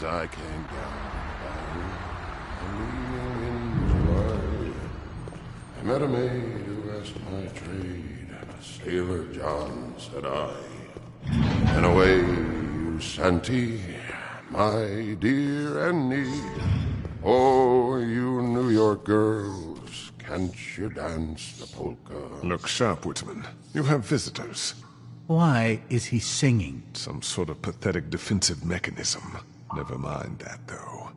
as I came down in July, I met a maid who asked my trade. Sailor John, said I, and away you Santy, my dear and need. Oh, you New York girls, can't you dance the polka? Look sharp, Whitman. You have visitors. Why is he singing? Some sort of pathetic defensive mechanism. Never mind that, though.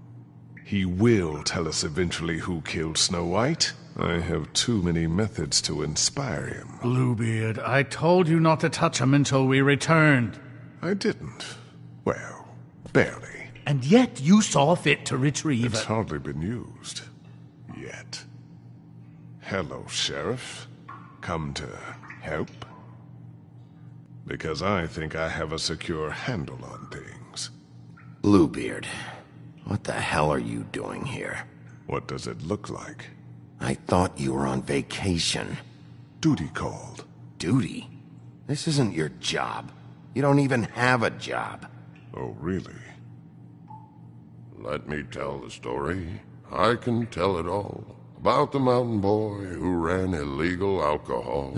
He will tell us eventually who killed Snow White. I have too many methods to inspire him. Bluebeard, I told you not to touch him until we returned. I didn't. Well, barely. And yet you saw fit to retrieve It's hardly been used. Yet. Hello, Sheriff. Come to help? Because I think I have a secure handle on things. Bluebeard, what the hell are you doing here? What does it look like? I thought you were on vacation. Duty called. Duty? This isn't your job. You don't even have a job. Oh, really? Let me tell the story. I can tell it all. About the mountain boy who ran illegal alcohol.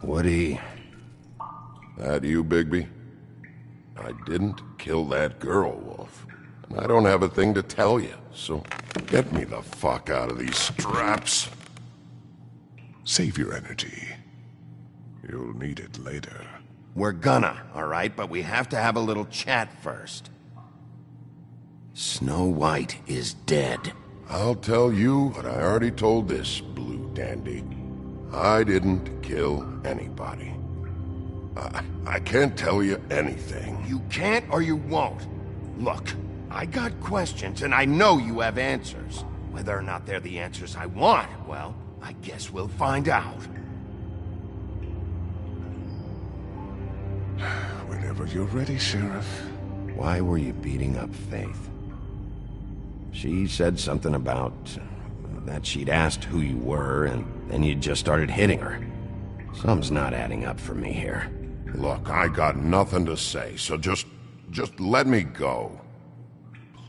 Woody. That you, Bigby? I didn't kill that girl, Wolf. And I don't have a thing to tell you, so get me the fuck out of these straps. Save your energy. You'll need it later. We're gonna, all right? But we have to have a little chat first. Snow White is dead. I'll tell you what I already told this blue dandy. I didn't kill anybody. I can't tell you anything. You can't or you won't. Look, I got questions and I know you have answers. Whether or not they're the answers I want, well, I guess we'll find out. Whenever you're ready, Sheriff. Why were you beating up Faith? She said something about that she'd asked who you were, and then you just started hitting her. Something's not adding up for me here. Look, I got nothing to say, so just let me go.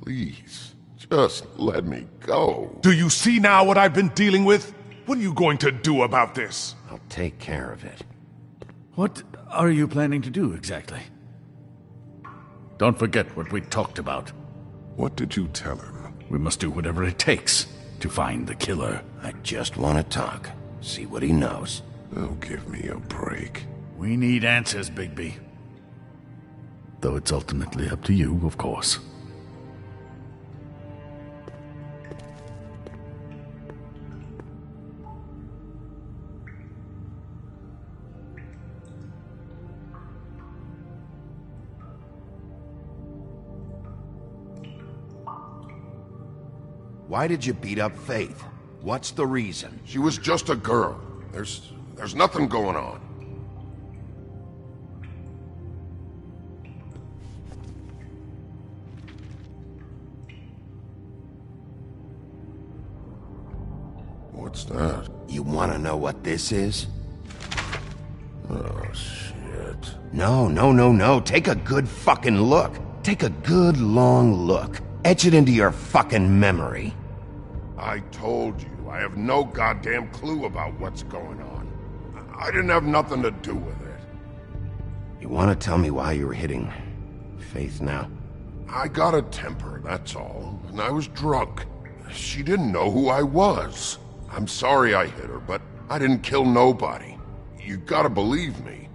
Please, just let me go. Do you see now what I've been dealing with? What are you going to do about this? I'll take care of it. What are you planning to do exactly? Don't forget what we talked about. What did you tell him? We must do whatever it takes to find the killer. I just want to talk. See what he knows. Oh, give me a break. We need answers, Bigby. Though it's ultimately up to you, of course. Why did you beat up Faith? What's the reason? She was just a girl. There's nothing going on. What's that? You want to know what this is? Oh, shit. No. Take a good fucking look. Take a good long look. Etch it into your fucking memory. I told you, I have no goddamn clue about what's going on. I didn't have nothing to do with it. You want to tell me why you were hitting Faith now? I got a temper, that's all, and I was drunk. She didn't know who I was. I'm sorry I hit her, but I didn't kill nobody. You gotta believe me.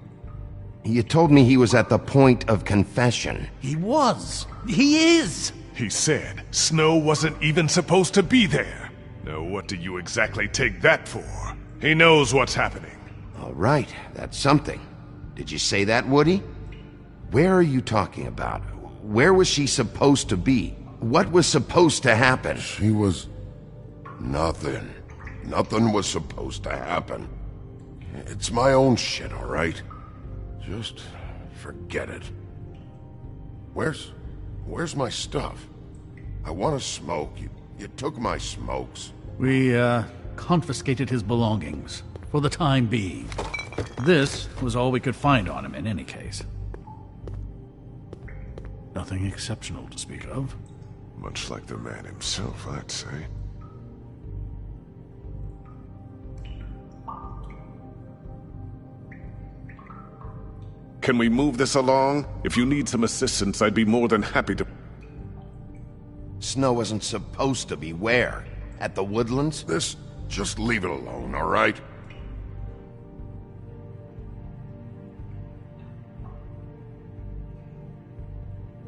You told me he was at the point of confession. He was. He is. He said Snow wasn't even supposed to be there. Now what do you exactly take that for? He knows what's happening. All right, that's something. Did you say that, Woody? Where are you talking about? Where was she supposed to be? What was supposed to happen? She was... nothing. Nothing was supposed to happen. It's my own shit, all right? Just forget it. Where's my stuff? I want to smoke. You took my smokes. We, confiscated his belongings, for the time being. This was all we could find on him in any case. Nothing exceptional to speak of. Much like the man himself, I'd say. Can we move this along? If you need some assistance, I'd be more than happy to... Snow wasn't supposed to be where? At the Woodlands? Just leave it alone, all right?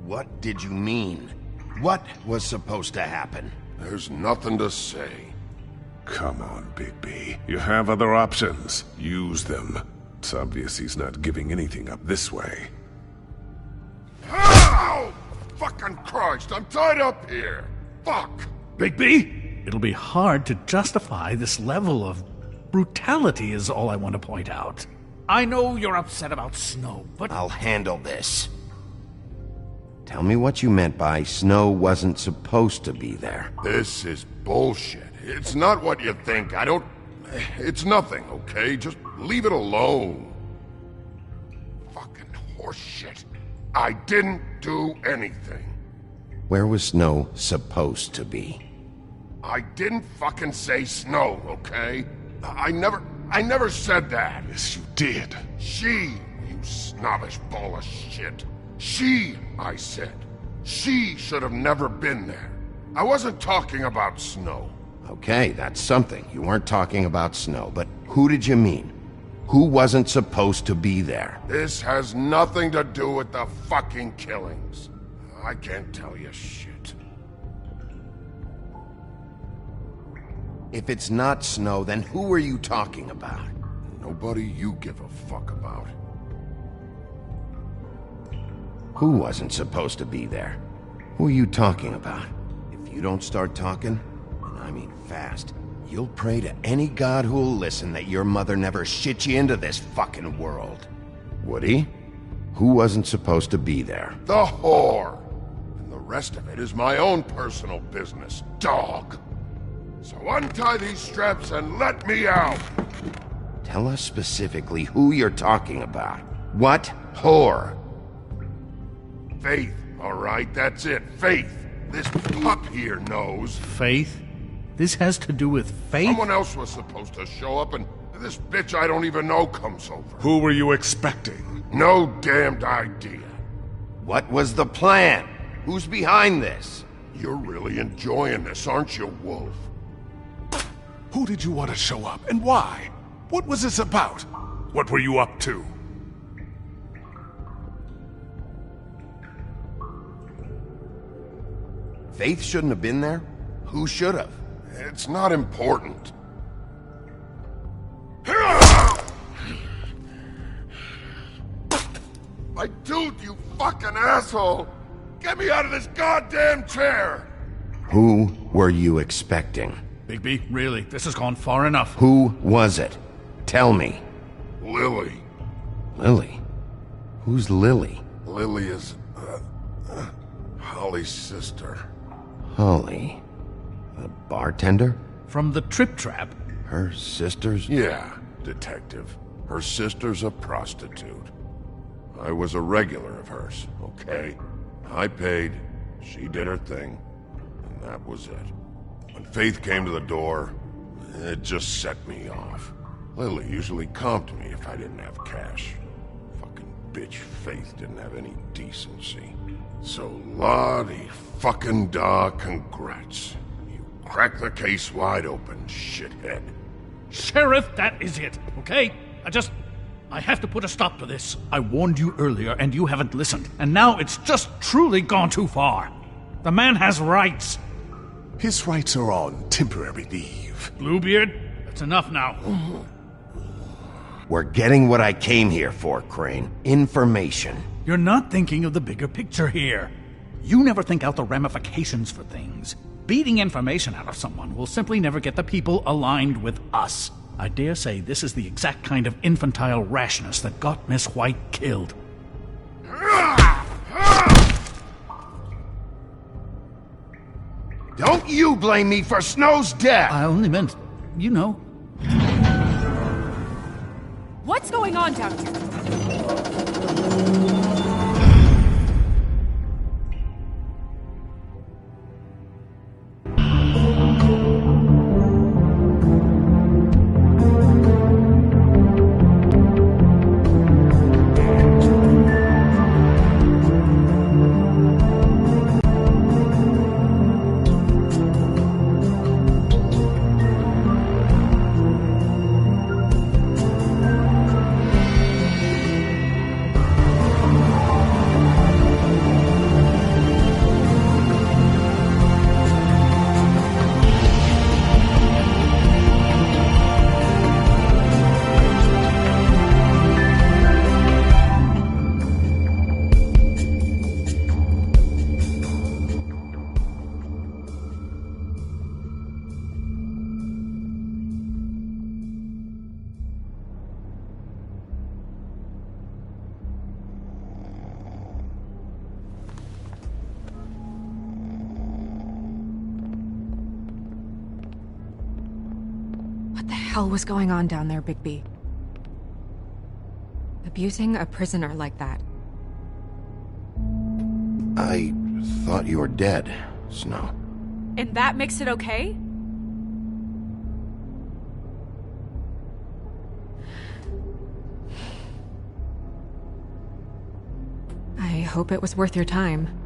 What did you mean? What was supposed to happen? There's nothing to say. Come on, Big B. You have other options. Use them. It's obvious he's not giving anything up this way. Ow! Fucking Christ, I'm tied up here! Fuck! Big B, it'll be hard to justify this level of brutality is all I want to point out. I know you're upset about Snow, but... I'll handle this. Tell me what you meant by Snow wasn't supposed to be there. This is bullshit. It's not what you think. It's nothing, okay? Just leave it alone. Fucking horseshit. I didn't do anything. Where was Snow supposed to be? I didn't fucking say Snow, okay? I never said that. Yes, you did. She, you snobbish ball of shit. She, I said. She should have never been there. I wasn't talking about Snow. Okay, that's something. You weren't talking about Snow, but who did you mean? Who wasn't supposed to be there? This has nothing to do with the fucking killings. I can't tell you shit. If it's not Snow, then who are you talking about? Nobody you give a fuck about. Who wasn't supposed to be there? Who are you talking about? If you don't start talking, and I mean fast, you'll pray to any god who'll listen that your mother never shit you into this fucking world. Woody? Who wasn't supposed to be there? The whore! And the rest of it is my own personal business, dog. So untie these straps and let me out! Tell us specifically who you're talking about. What whore? Faith, all right? That's it, Faith. This pup here knows. Faith? This has to do with faith? Someone else was supposed to show up, and this bitch I don't even know comes over. Who were you expecting? No damned idea. What was the plan? Who's behind this? You're really enjoying this, aren't you, Wolf? Who did you want to show up, and why? What was this about? What were you up to? Faith shouldn't have been there? Who should have? It's not important. My dude, you fucking asshole! Get me out of this goddamn chair! Who were you expecting? Big B, really, this has gone far enough. Who was it? Tell me. Lily. Lily? Who's Lily? Lily is, Holly's sister. Holly? The bartender? From the Trip Trap. Her sister's? Yeah, detective. Her sister's a prostitute. I was a regular of hers, okay? I paid, she did her thing, and that was it. When Faith came to the door, it just set me off. Lily usually comped me if I didn't have cash. Fucking bitch Faith didn't have any decency. So Lottie fucking da, congrats. You cracked the case wide open, shithead. Sheriff, that is it, okay? I have to put a stop to this. I warned you earlier and you haven't listened, and now it's just truly gone too far. The man has rights. His rights are on temporary leave. Bluebeard, that's enough now. We're getting what I came here for, Crane. Information. You're not thinking of the bigger picture here. You never think out the ramifications for things. Beating information out of someone will simply never get the people aligned with us. I dare say this is the exact kind of infantile rashness that got Miss White killed. Don't you blame me for Snow's death! I only meant, you know. What's going on down here? hell was going on down there, Bigby? Abusing a prisoner like that. I thought you were dead, Snow. And that makes it okay? I hope it was worth your time.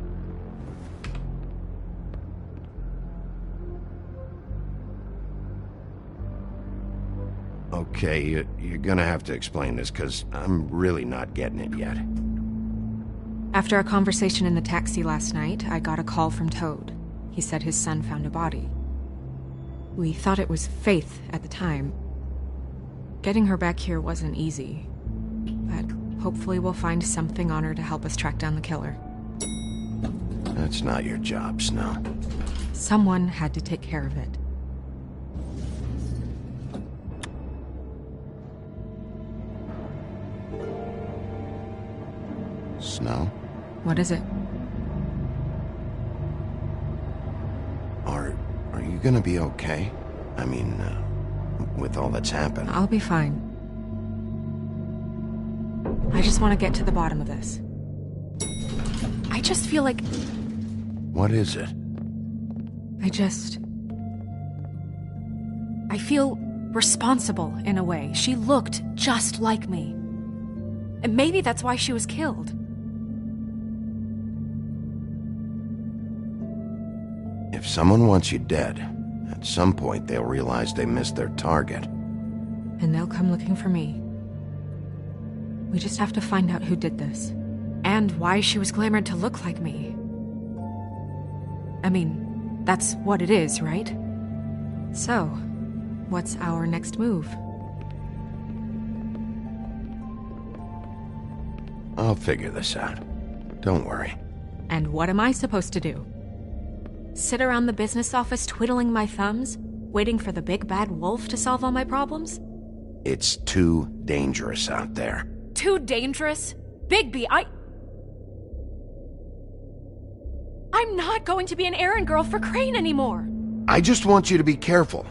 Okay, you're gonna have to explain this, because I'm really not getting it yet. After a conversation in the taxi last night, I got a call from Toad. He said his son found a body. We thought it was Faith at the time. Getting her back here wasn't easy, but hopefully we'll find something on her to help us track down the killer. That's not your job, Snow. Someone had to take care of it. Snow? What is it? Are you gonna be okay? I mean, with all that's happened. I'll be fine. I just want to get to the bottom of this. I just feel like... What is it? I feel responsible in a way. She looked just like me. And maybe that's why she was killed. If someone wants you dead, at some point they'll realize they missed their target. And they'll come looking for me. We just have to find out who did this. And why she was glamored to look like me. I mean, that's what it is, right? So, what's our next move? I'll figure this out. Don't worry. And what am I supposed to do? Sit around the business office twiddling my thumbs, waiting for the big bad wolf to solve all my problems? It's too dangerous out there. Too dangerous? Bigby, I'm not going to be an errand girl for Crane anymore! I just want you to be careful.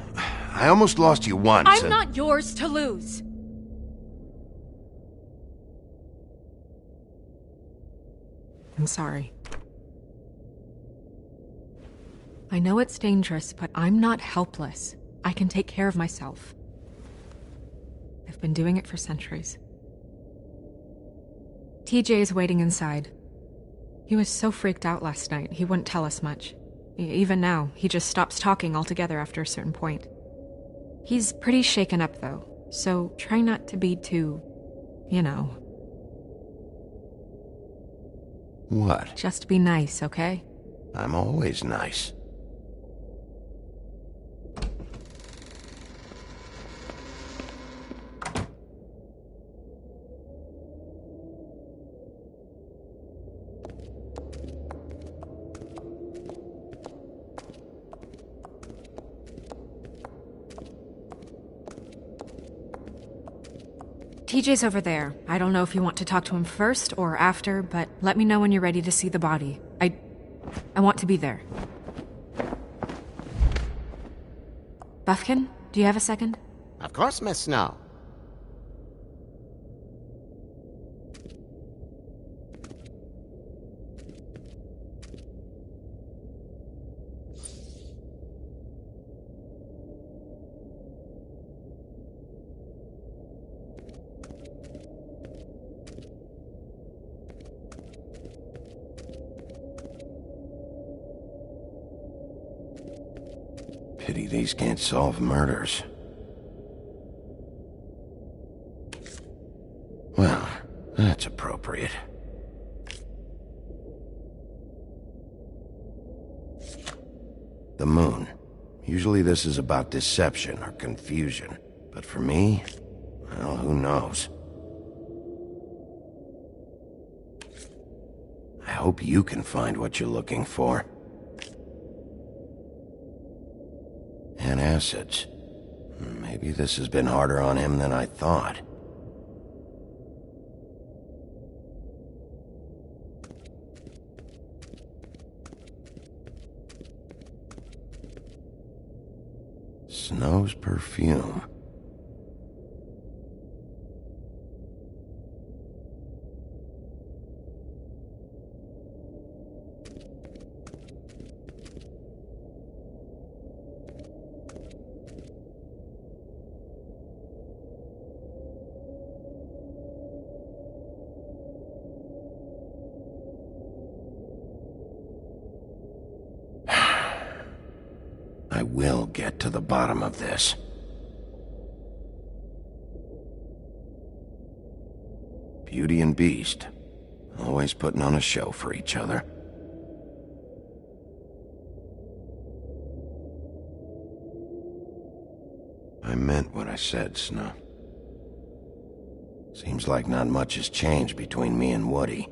I almost lost you once. I'm not yours to lose! I'm sorry. I know it's dangerous, but I'm not helpless. I can take care of myself. I've been doing it for centuries. TJ is waiting inside. He was so freaked out last night, he wouldn't tell us much. Even now, he just stops talking altogether after a certain point. He's pretty shaken up, though, so try not to be too, you know. What? Just be nice, okay? I'm always nice. TJ's over there. I don't know if you want to talk to him first or after, but let me know when you're ready to see the body. I want to be there. Buffkin, do you have a second? Of course, Miss Snow. Pity these can't solve murders. Well, that's appropriate. The moon. Usually this is about deception or confusion. But for me, well, who knows? I hope you can find what you're looking for. Acids. Maybe this has been harder on him than I thought. Snow's perfume. I will get to the bottom of this. Beauty and Beast, always putting on a show for each other. I meant what I said, Snow. Seems like not much has changed between me and Woody.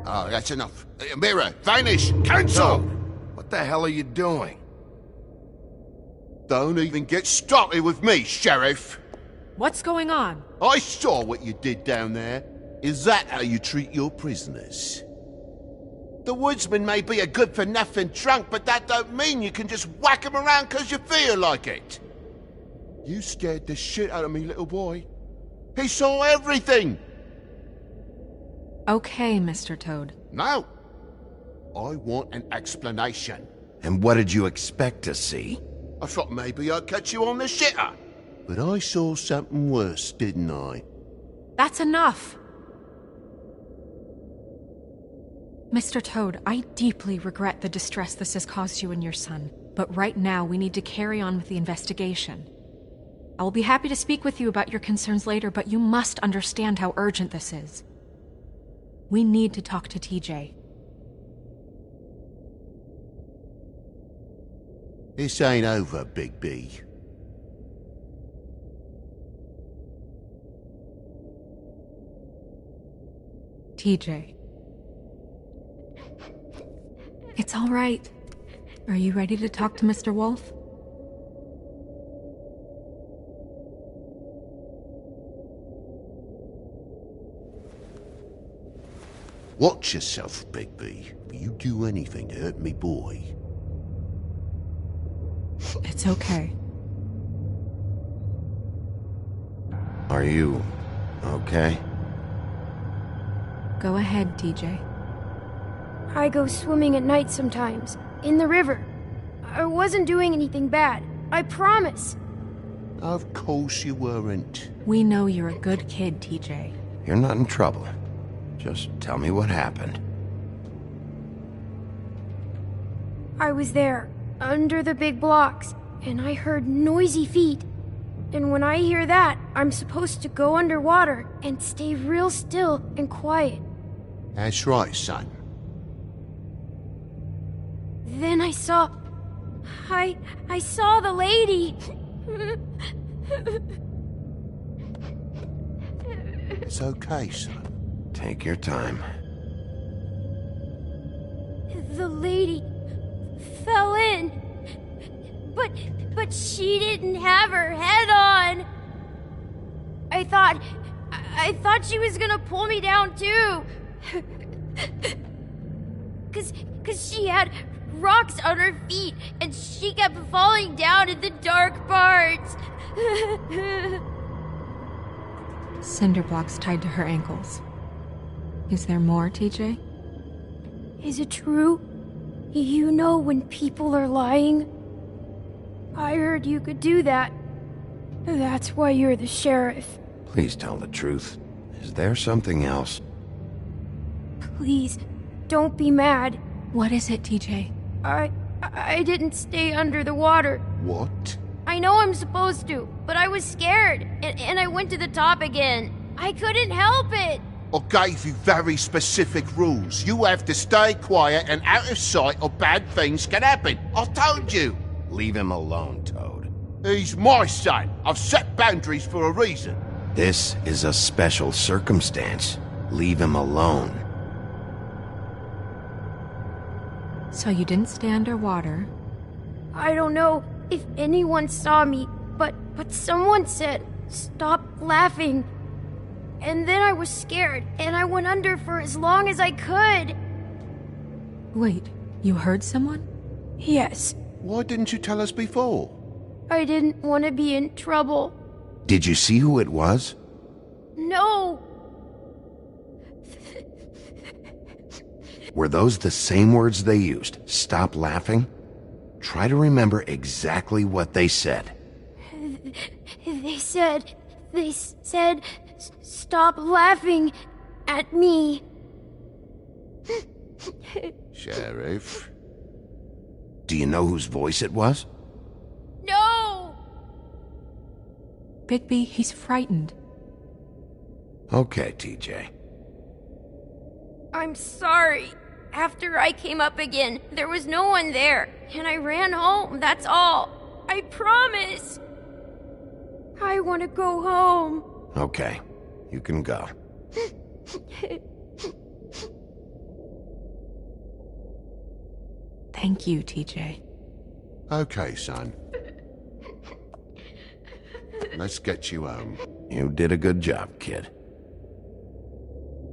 Oh, that's enough. Mirror, vanish, cancel! What the hell are you doing? Don't even get started with me, Sheriff. What's going on? I saw what you did down there. Is that how you treat your prisoners? The woodsman may be a good-for-nothing drunk, but that don't mean you can just whack him around because you feel like it. You scared the shit out of me, little boy. He saw everything. Okay, Mr. Toad. No. I want an explanation. And what did you expect to see? I thought maybe I'd catch you on the shitter. But I saw something worse, didn't I? That's enough! Mr. Toad, I deeply regret the distress this has caused you and your son, but right now we need to carry on with the investigation. I will be happy to speak with you about your concerns later, but you must understand how urgent this is. We need to talk to TJ. This ain't over, Big B. TJ. It's all right. Are you ready to talk to Mr. Wolf? Watch yourself, Big B. If you do anything to hurt me boy. It's okay. Are you okay? Go ahead, TJ. I go swimming at night sometimes, in the river. I wasn't doing anything bad, I promise. Of course you weren't. We know you're a good kid, TJ. You're not in trouble. Just tell me what happened. I was there, under the big blocks, and I heard noisy feet. And when I hear that, I'm supposed to go underwater and stay real still and quiet. That's right, son. Then I saw the lady. It's okay, son. Take your time. The lady fell in. But she didn't have her head on. I thought she was gonna pull me down too. Cause she had rocks on her feet and she kept falling down in the dark parts. Cinder blocks tied to her ankles. Is there more, TJ? Is it true? You know when people are lying? I heard you could do that. That's why you're the sheriff. Please tell the truth. Is there something else? Please, don't be mad. What is it, TJ? I didn't stay under the water. What? I know I'm supposed to, but I was scared, and I went to the top again. I couldn't help it. I gave you very specific rules. You have to stay quiet and out of sight or bad things can happen. I told you. Leave him alone, Toad. He's my son. I've set boundaries for a reason. This is a special circumstance. Leave him alone. So you didn't stay underwater? I don't know if anyone saw me, but someone said, "Stop laughing." And then I was scared, and I went under for as long as I could. Wait, you heard someone? Yes. Why didn't you tell us before? I didn't want to be in trouble. Did you see who it was? No. were those the same words they used? Stop laughing? Try to remember exactly what they said. They said, stop laughing at me. Sheriff? Do you know whose voice it was? No! Bigby, he's frightened. Okay, TJ. I'm sorry. After I came up again, there was no one there, and I ran home, that's all. I promise. I want to go home. Okay, you can go. Thank you, TJ. Okay, son. Let's get you home. You did a good job, kid.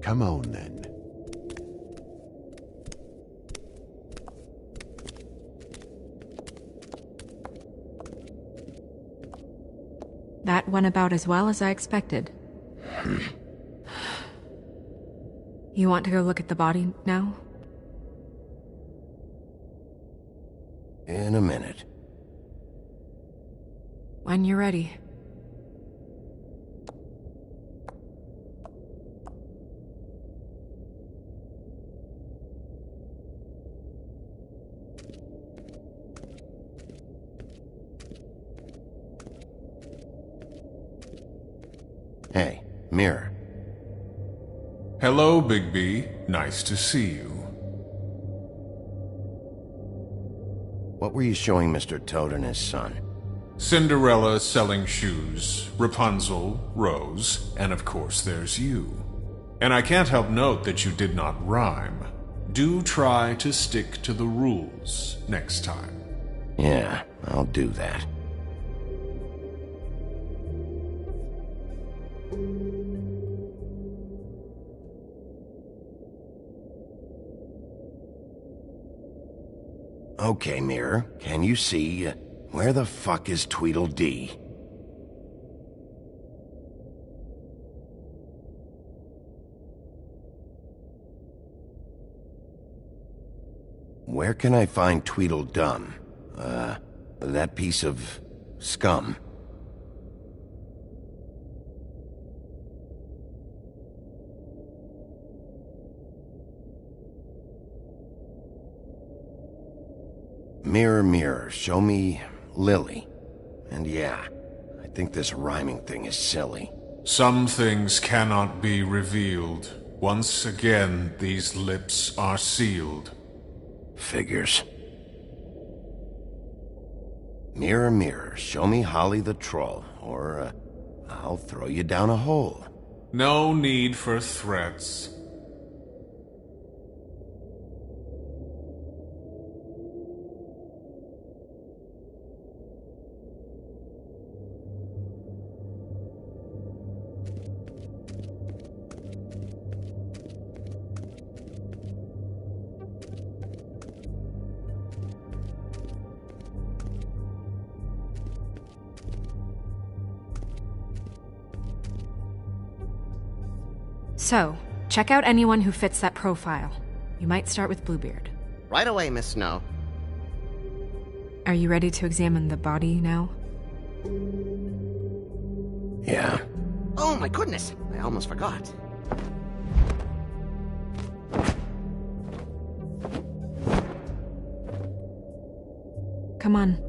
Come on, then. That went about as well as I expected. You want to go look at the body now? In a minute. When you're ready. Hey, Mirror. Hello, Bigby. Nice to see you. What were you showing Mr. Toad and his son? Cinderella selling shoes, Rapunzel, Rose, and of course there's you. And I can't help note that you did not rhyme. Do try to stick to the rules next time. Yeah, I'll do that. Okay, Mirror, can you see, where the fuck is Tweedledee? Where can I find Tweedledum? That piece of scum. Mirror, mirror, show me Lily. And yeah, I think this rhyming thing is silly. Some things cannot be revealed. Once again, these lips are sealed. Figures. Mirror, mirror, show me Holly the troll, or I'll throw you down a hole. No need for threats. So, check out anyone who fits that profile. You might start with Bluebeard. Right away, Miss Snow. Are you ready to examine the body now? Yeah. Oh my goodness, I almost forgot. Come on.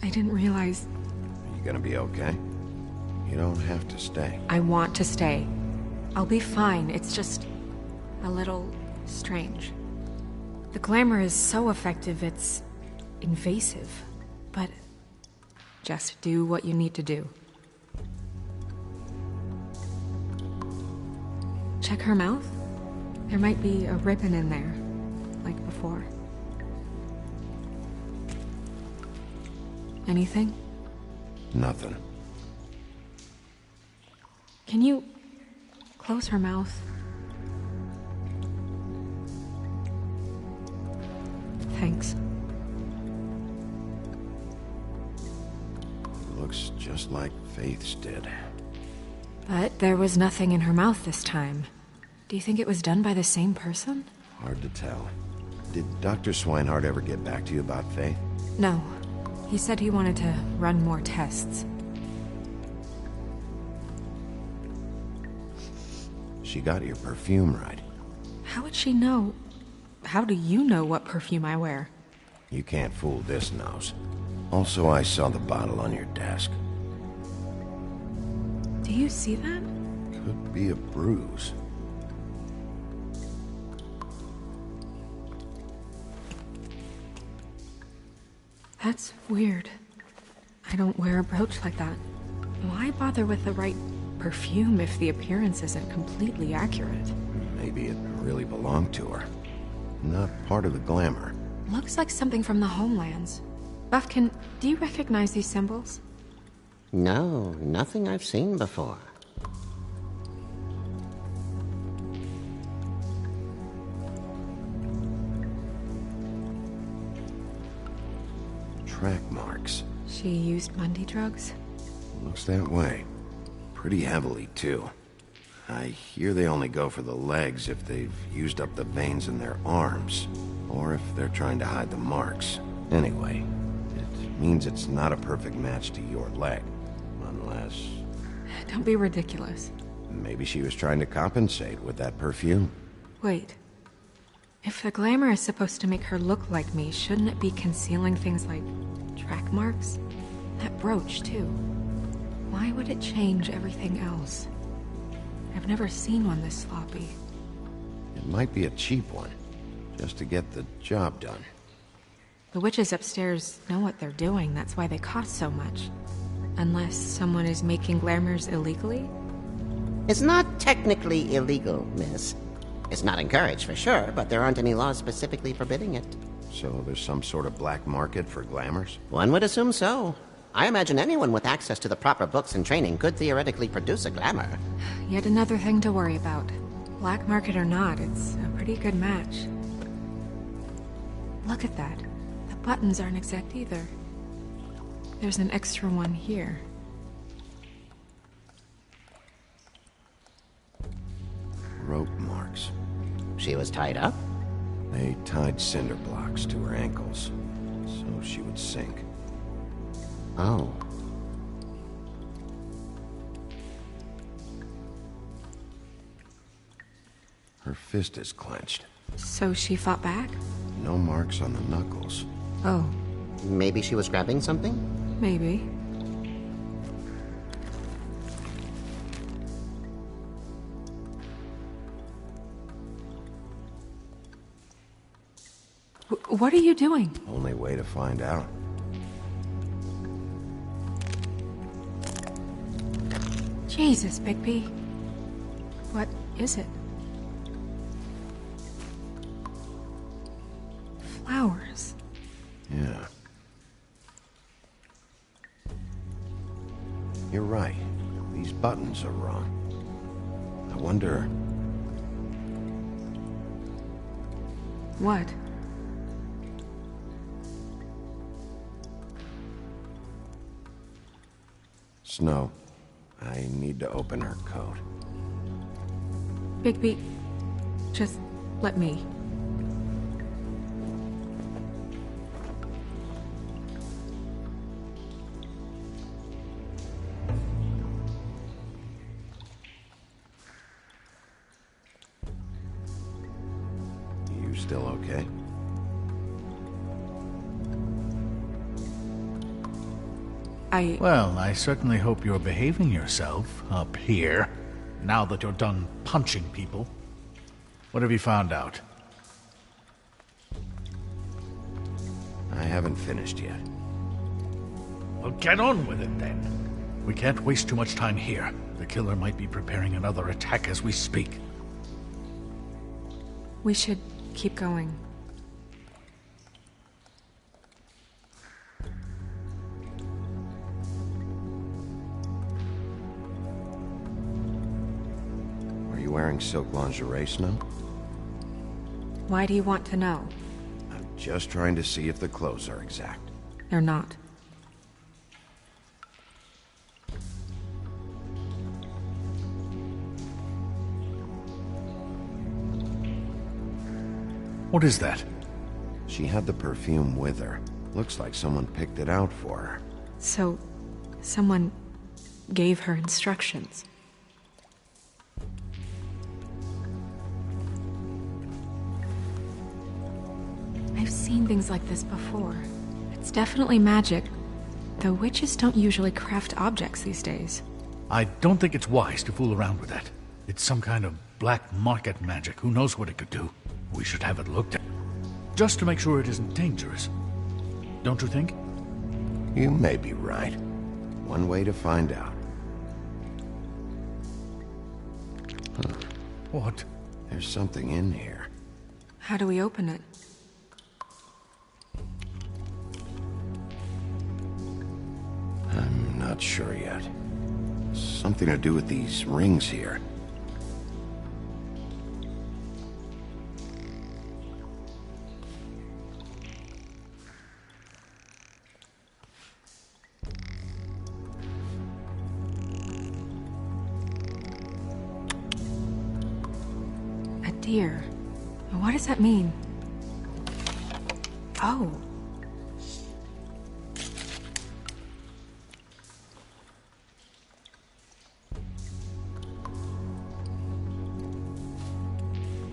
I didn't realize... Are you gonna be okay? You don't have to stay. I want to stay. I'll be fine. It's just... a little... strange. The glamour is so effective, it's... invasive. But... just do what you need to do. Check her mouth? There might be a ribbon in there, like before. Anything? Nothing. Can you close her mouth? Thanks. Looks just like Faith's did. But there was nothing in her mouth this time. Do you think it was done by the same person? Hard to tell. Did Dr. Swinehart ever get back to you about Faith? No. He said he wanted to run more tests. She got your perfume right. How would she know? How do you know what perfume I wear? You can't fool this nose. Also, I saw the bottle on your desk. Do you see that? Could be a bruise. That's weird. I don't wear a brooch like that. Why bother with the right perfume if the appearance isn't completely accurate? Maybe it really belonged to her. Not part of the glamour. Looks like something from the homelands. Buffkin, do you recognize these symbols? No, nothing I've seen before. Track marks. She used Mundy drugs? Looks that way. Pretty heavily, too. I hear they only go for the legs if they've used up the veins in their arms, or if they're trying to hide the marks. Anyway, it means it's not a perfect match to your leg, unless... Don't be ridiculous. Maybe she was trying to compensate with that perfume. Wait. If the glamour is supposed to make her look like me, shouldn't it be concealing things like track marks? That brooch, too. Why would it change everything else? I've never seen one this sloppy. It might be a cheap one, just to get the job done. The witches upstairs know what they're doing, that's why they cost so much. Unless someone is making glamours illegally? It's not technically illegal, miss. It's not encouraged for sure, but there aren't any laws specifically forbidding it. So there's some sort of black market for glamours? One would assume so. I imagine anyone with access to the proper books and training could theoretically produce a glamour. Yet another thing to worry about. Black market or not, it's a pretty good match. Look at that. The buttons aren't exact either. There's an extra one here. Rope marks. She was tied up? They tied cinder blocks to her ankles, so she would sink. Oh. Her fist is clenched. So she fought back? No marks on the knuckles. Oh, Maybe she was grabbing something? maybe. What are you doing? Only way to find out. Jesus, Bigby. What is it? Flowers. Yeah. You're right. These buttons are wrong. I wonder... What? Snow, I need to open her coat. Bigby, just let me. You still okay? Well, I certainly hope you're behaving yourself up here, now that you're done punching people. What have you found out? I haven't finished yet. Well, get on with it then. We can't waste too much time here. The killer might be preparing another attack as we speak. We should keep going. Are you wearing silk lingerie, Snow? Why do you want to know? I'm just trying to see if the clothes are exact. They're not. What is that? She had the perfume with her. Looks like someone picked it out for her. So, someone gave her instructions. I've seen things like this before. It's definitely magic, though witches don't usually craft objects these days. I don't think it's wise to fool around with that. It's some kind of black market magic. Who knows what it could do? We should have it looked at, just to make sure it isn't dangerous. Don't you think? You may be right. One way to find out. What? There's something in here. How do we open it? I'm not sure yet. Something to do with these rings here. A deer. What does that mean? Oh.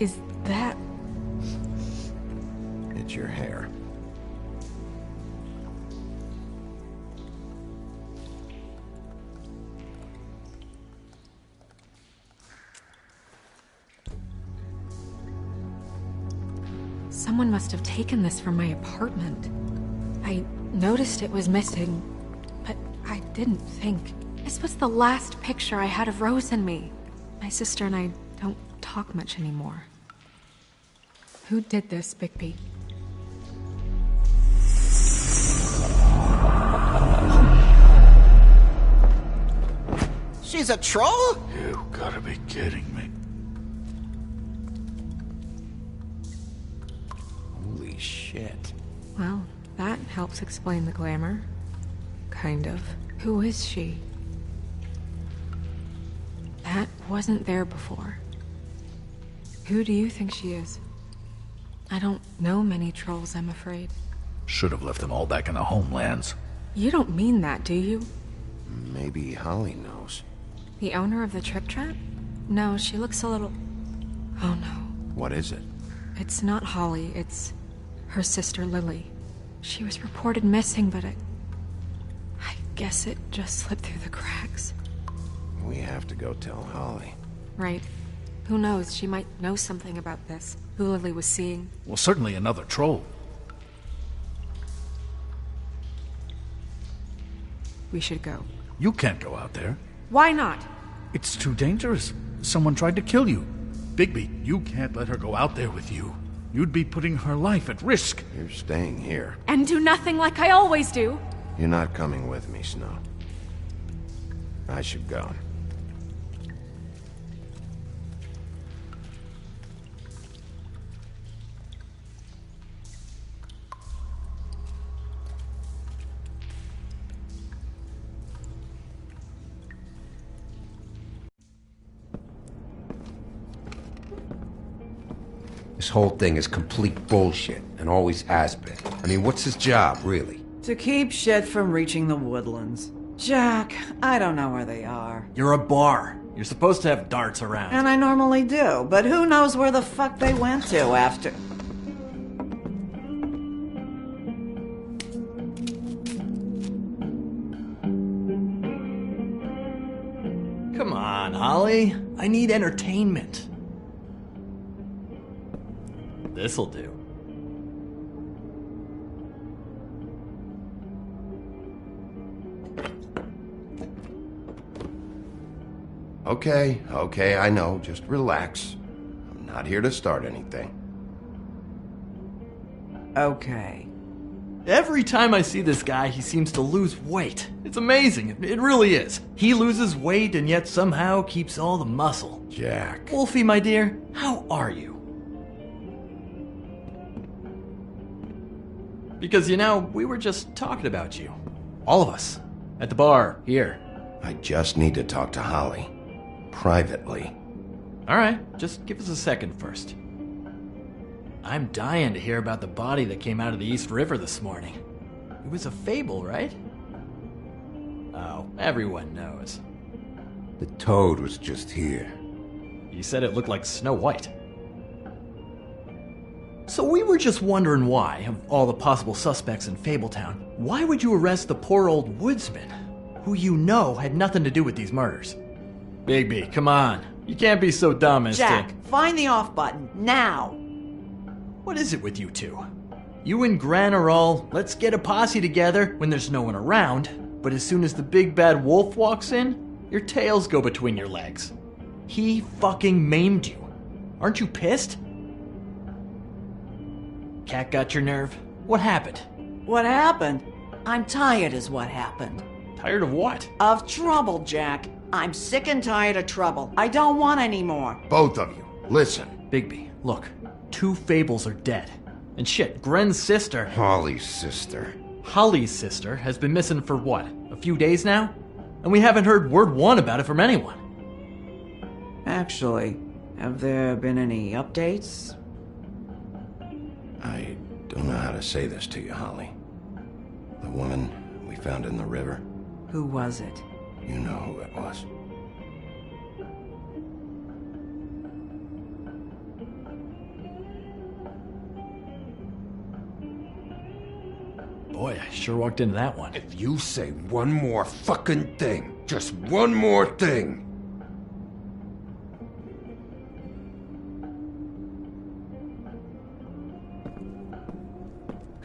Is that... It's your hair. Someone must have taken this from my apartment. I noticed it was missing, but I didn't think. This was the last picture I had of Rose and me. My sister and I don't talk much anymore. Who did this, Bigby? She's a troll? You gotta be kidding me. Holy shit. Well, that helps explain the glamour. Kind of. Who is she? That wasn't there before. Who do you think she is? I don't know many trolls, I'm afraid. Should have left them all back in the homelands. You don't mean that, do you? Maybe Holly knows. The owner of the Trip Trap? No, she looks a little... Oh no. What is it? It's not Holly, it's her sister Lily. She was reported missing, but I guess it just slipped through the cracks. We have to go tell Holly. Right. Who knows, she might know something about this. Who Lily was seeing. Well, certainly another troll. We should go. You can't go out there. Why not? It's too dangerous. Someone tried to kill you. Bigby, you can't let her go out there with you. You'd be putting her life at risk. You're staying here. And do nothing like I always do. You're not coming with me, Snow. I should go. This whole thing is complete bullshit, and always has been. I mean, what's his job, really? To keep shit from reaching the woodlands. Jack, I don't know where they are. You're a bar. You're supposed to have darts around. And I normally do, but who knows where the fuck they went to after... Holly. I need entertainment. This'll do. Okay, I know. Just relax. I'm not here to start anything. Okay. Every time I see this guy, he seems to lose weight. It's amazing. It really is. He loses weight and yet somehow keeps all the muscle. Jack. Wolfie, my dear, how are you? Because, you know, we were just talking about you. All of us. At the bar, here. I just need to talk to Holly. Privately. Alright, just give us a second first. I'm dying to hear about the body that came out of the East River this morning. It was a fable, right? Oh, everyone knows. The toad was just here. You said it looked like Snow White. So we were just wondering why, of all the possible suspects in Fabletown, why would you arrest the poor old woodsman, who you know had nothing to do with these murders? Bigby, come on. You can't be so dumb as Jack, to... find the off button, now! What is it with you two? You and Gran are all, let's get a posse together when there's no one around, but as soon as the big bad wolf walks in, your tails go between your legs. He fucking maimed you. Aren't you pissed? Cat got your nerve? What happened? What happened? I'm tired is what happened. Tired of what? Of trouble, Jack. I'm sick and tired of trouble. I don't want any more. Both of you, listen. Bigby, look. 2 fables are dead. And shit, Gren's sister... Holly's sister. Holly's sister has been missing for what? A few days now? And we haven't heard word one about it from anyone. Actually, have there been any updates? I don't know how to say this to you, Holly. The woman we found in the river. Who was it? You know who it was. Boy, I sure walked into that one. If you say one more fucking thing, just one more thing.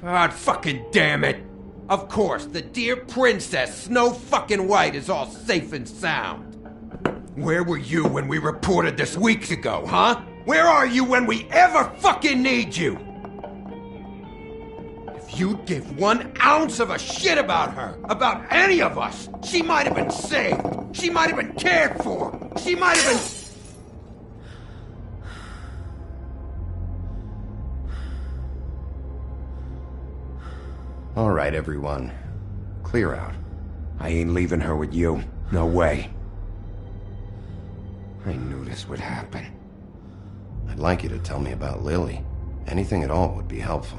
God fucking damn it! Of course, the dear princess, Snow fucking White, is all safe and sound. Where were you when we reported this weeks ago, huh? Where are you when we ever fucking need you? If you'd give 1 ounce of a shit about her, about any of us, she might have been saved. She might have been cared for. She might have been... All right, everyone. Clear out. I ain't leaving her with you. No way. I knew this would happen. I'd like you to tell me about Lily. Anything at all would be helpful.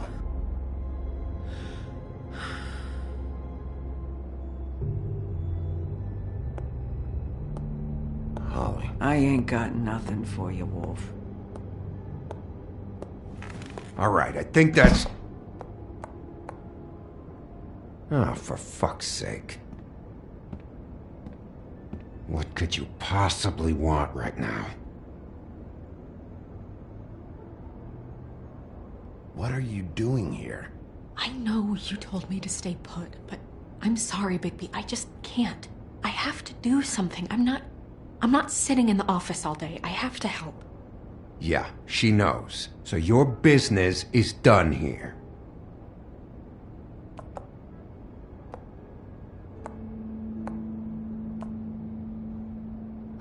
Holly. I ain't got nothing for you, Wolf. All right, I think that's... Oh, for fuck's sake. What could you possibly want right now? What are you doing here? I know you told me to stay put, but I'm sorry, Bigby. I just can't. I have to do something. I'm not sitting in the office all day. I have to help. Yeah, she knows. So your business is done here.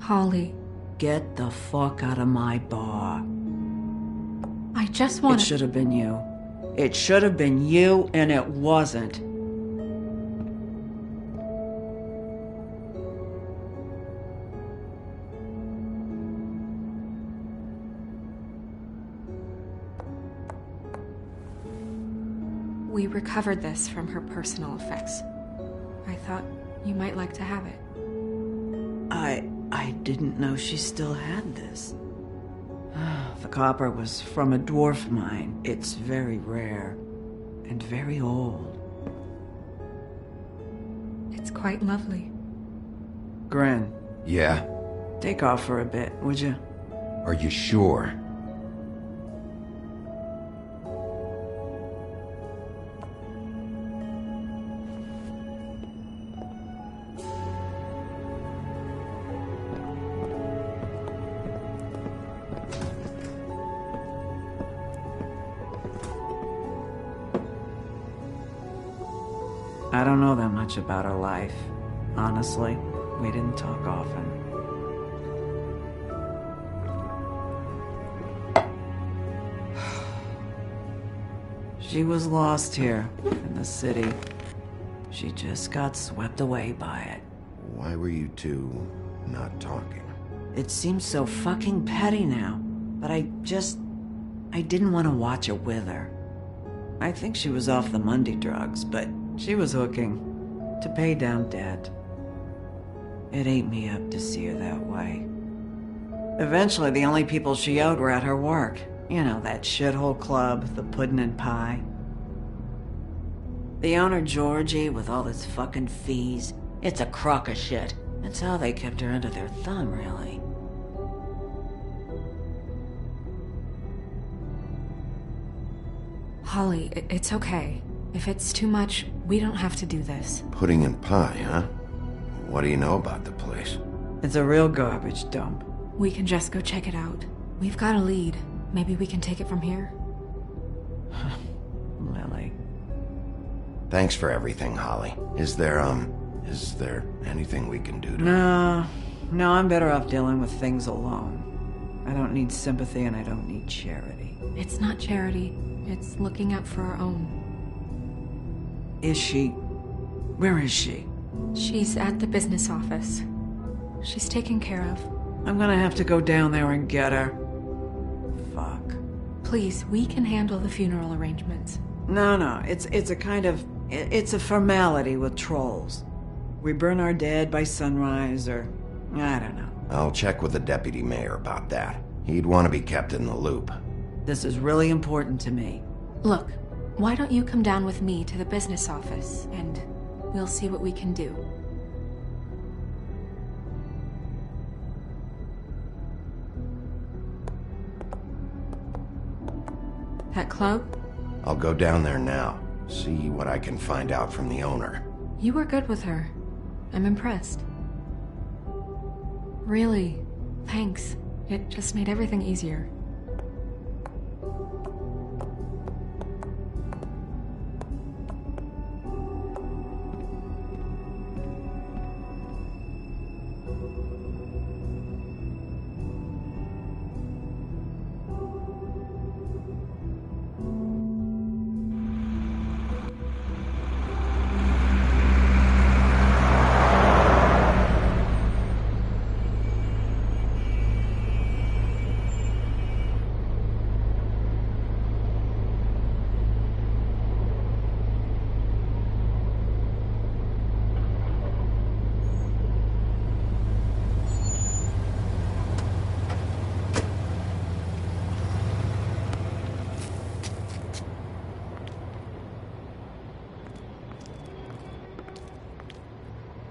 Holly, Get the fuck out of my bar. I just want It should have been you. It should have been you, and it wasn't. We recovered this from her personal effects. I thought you might like to have it. I didn't know she still had this. The copper was from a dwarf mine. It's very rare and very old. It's quite lovely. Gren, Yeah? Take off for a bit, would you? Are you sure? I don't know that much about her life. Honestly, we didn't talk often. She was lost here, in the city. She just got swept away by it. Why were you two not talking? It seems so fucking petty now, but I didn't want to watch it with her. I think she was off the Monday drugs, but she was hooking to pay down debt. It ate me up to see her that way. Eventually, the only people she owed were at her work. You know, that shithole club, the Puddin' and Pie. The owner, Georgie, with all his fucking fees, it's a crock of shit. That's how they kept her under their thumb, really. Holly, it's okay. If it's too much, we don't have to do this. Pudding and pie, huh? What do you know about the place? It's a real garbage dump. We can just go check it out. We've got a lead. Maybe we can take it from here? Lily. Thanks for everything, Holly. Is there anything we can do to... No, I'm better off dealing with things alone. I don't need sympathy and I don't need charity. It's not charity. It's looking out for our own. Is she... Where is she? She's at the business office. She's taken care of. I'm gonna have to go down there and get her. Fuck. Please, we can handle the funeral arrangements. No, it's a kind of... It's a formality with trolls. We burn our dead by sunrise, or... I don't know. I'll check with the deputy mayor about that. He'd want to be kept in the loop. This is really important to me. Look, why don't you come down with me to the business office, and we'll see what we can do. That club? I'll go down there now, see what I can find out from the owner. You were good with her. I'm impressed. Really, thanks. It just made everything easier.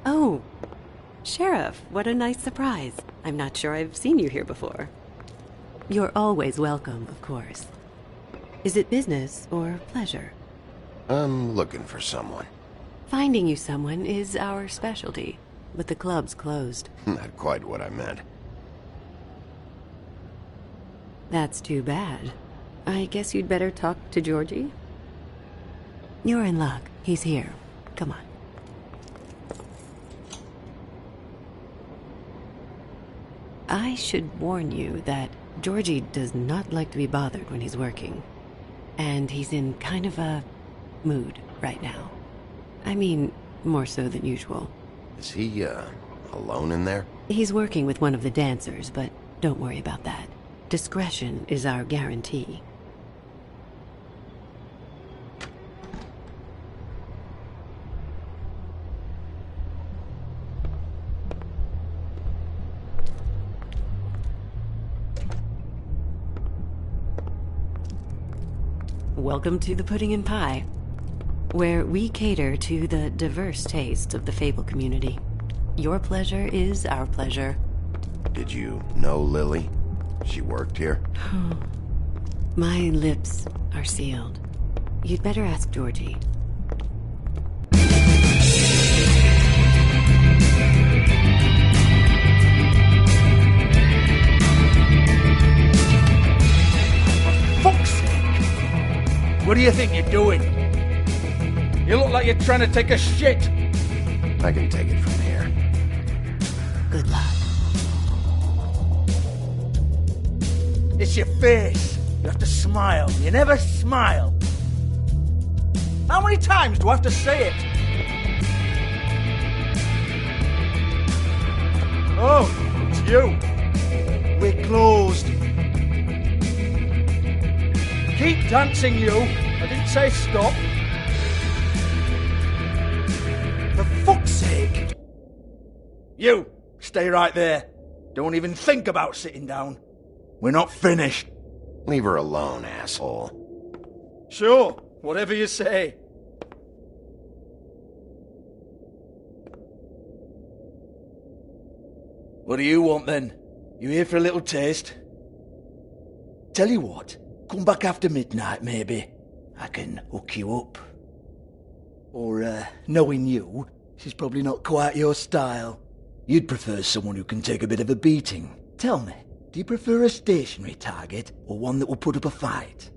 Oh, Sheriff, what a nice surprise. I'm not sure I've seen you here before. You're always welcome, of course. Is it business or pleasure? I'm looking for someone. Finding you someone is our specialty, but the club's closed. Not quite what I meant. That's too bad. I guess you'd better talk to Georgie? You're in luck. He's here. Come on. I should warn you that Georgie does not like to be bothered when he's working. And he's in kind of a mood right now. I mean, more so than usual. Is he, alone in there? He's working with one of the dancers, but don't worry about that. Discretion is our guarantee. Welcome to the Pudding and Pie, where we cater to the diverse tastes of the Fable community. Your pleasure is our pleasure. Did you know Lily? She worked here? My lips are sealed. You'd better ask Georgie. Fuck's sake! What do you think you're doing? You look like you're trying to take a shit. I can take it from here. Good luck. It's your face. You have to smile. You never smile. How many times do I have to say it? Oh, it's you. We're closed. Keep dancing, you. I didn't say stop. For fuck's sake. You, stay right there. Don't even think about sitting down. We're not finished. Leave her alone, asshole. Sure, whatever you say. What do you want then? You here for a little taste? Tell you what, come back after midnight maybe. I can hook you up. Or, knowing you, she's probably not quite your style. You'd prefer someone who can take a bit of a beating. Tell me, do you prefer a stationary target or one that will put up a fight?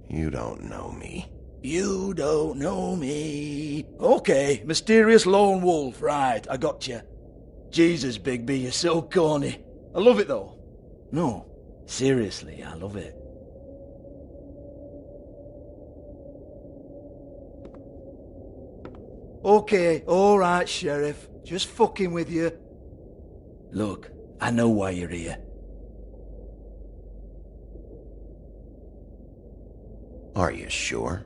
You don't know me. You don't know me. Okay, mysterious lone wolf, right, I got you. Jesus, Bigby, you're so corny. I love it though. No, seriously, I love it. Okay, alright, Sheriff. Just fucking with you. Look, I know why you're here. Are you sure?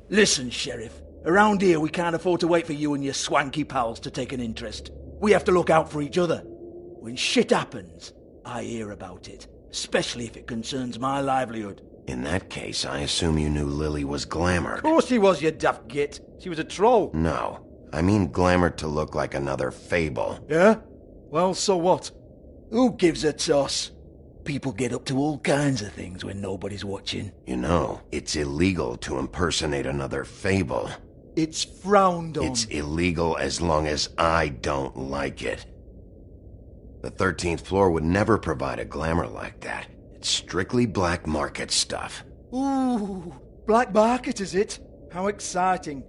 Listen, Sheriff. Around here we can't afford to wait for you and your swanky pals to take an interest. We have to look out for each other. When shit happens, I hear about it. Especially if it concerns my livelihood. In that case, I assume you knew Lily was glamored. Of course she was, you daft git. She was a troll. No, I mean glamored to look like another fable. Yeah? Well, so what? Who gives a toss? People get up to all kinds of things when nobody's watching. You know, it's illegal to impersonate another fable. It's frowned on. It's illegal as long as I don't like it. The 13th floor would never provide a glamour like that. It's strictly black market stuff. Ooh, black market is it? How exciting.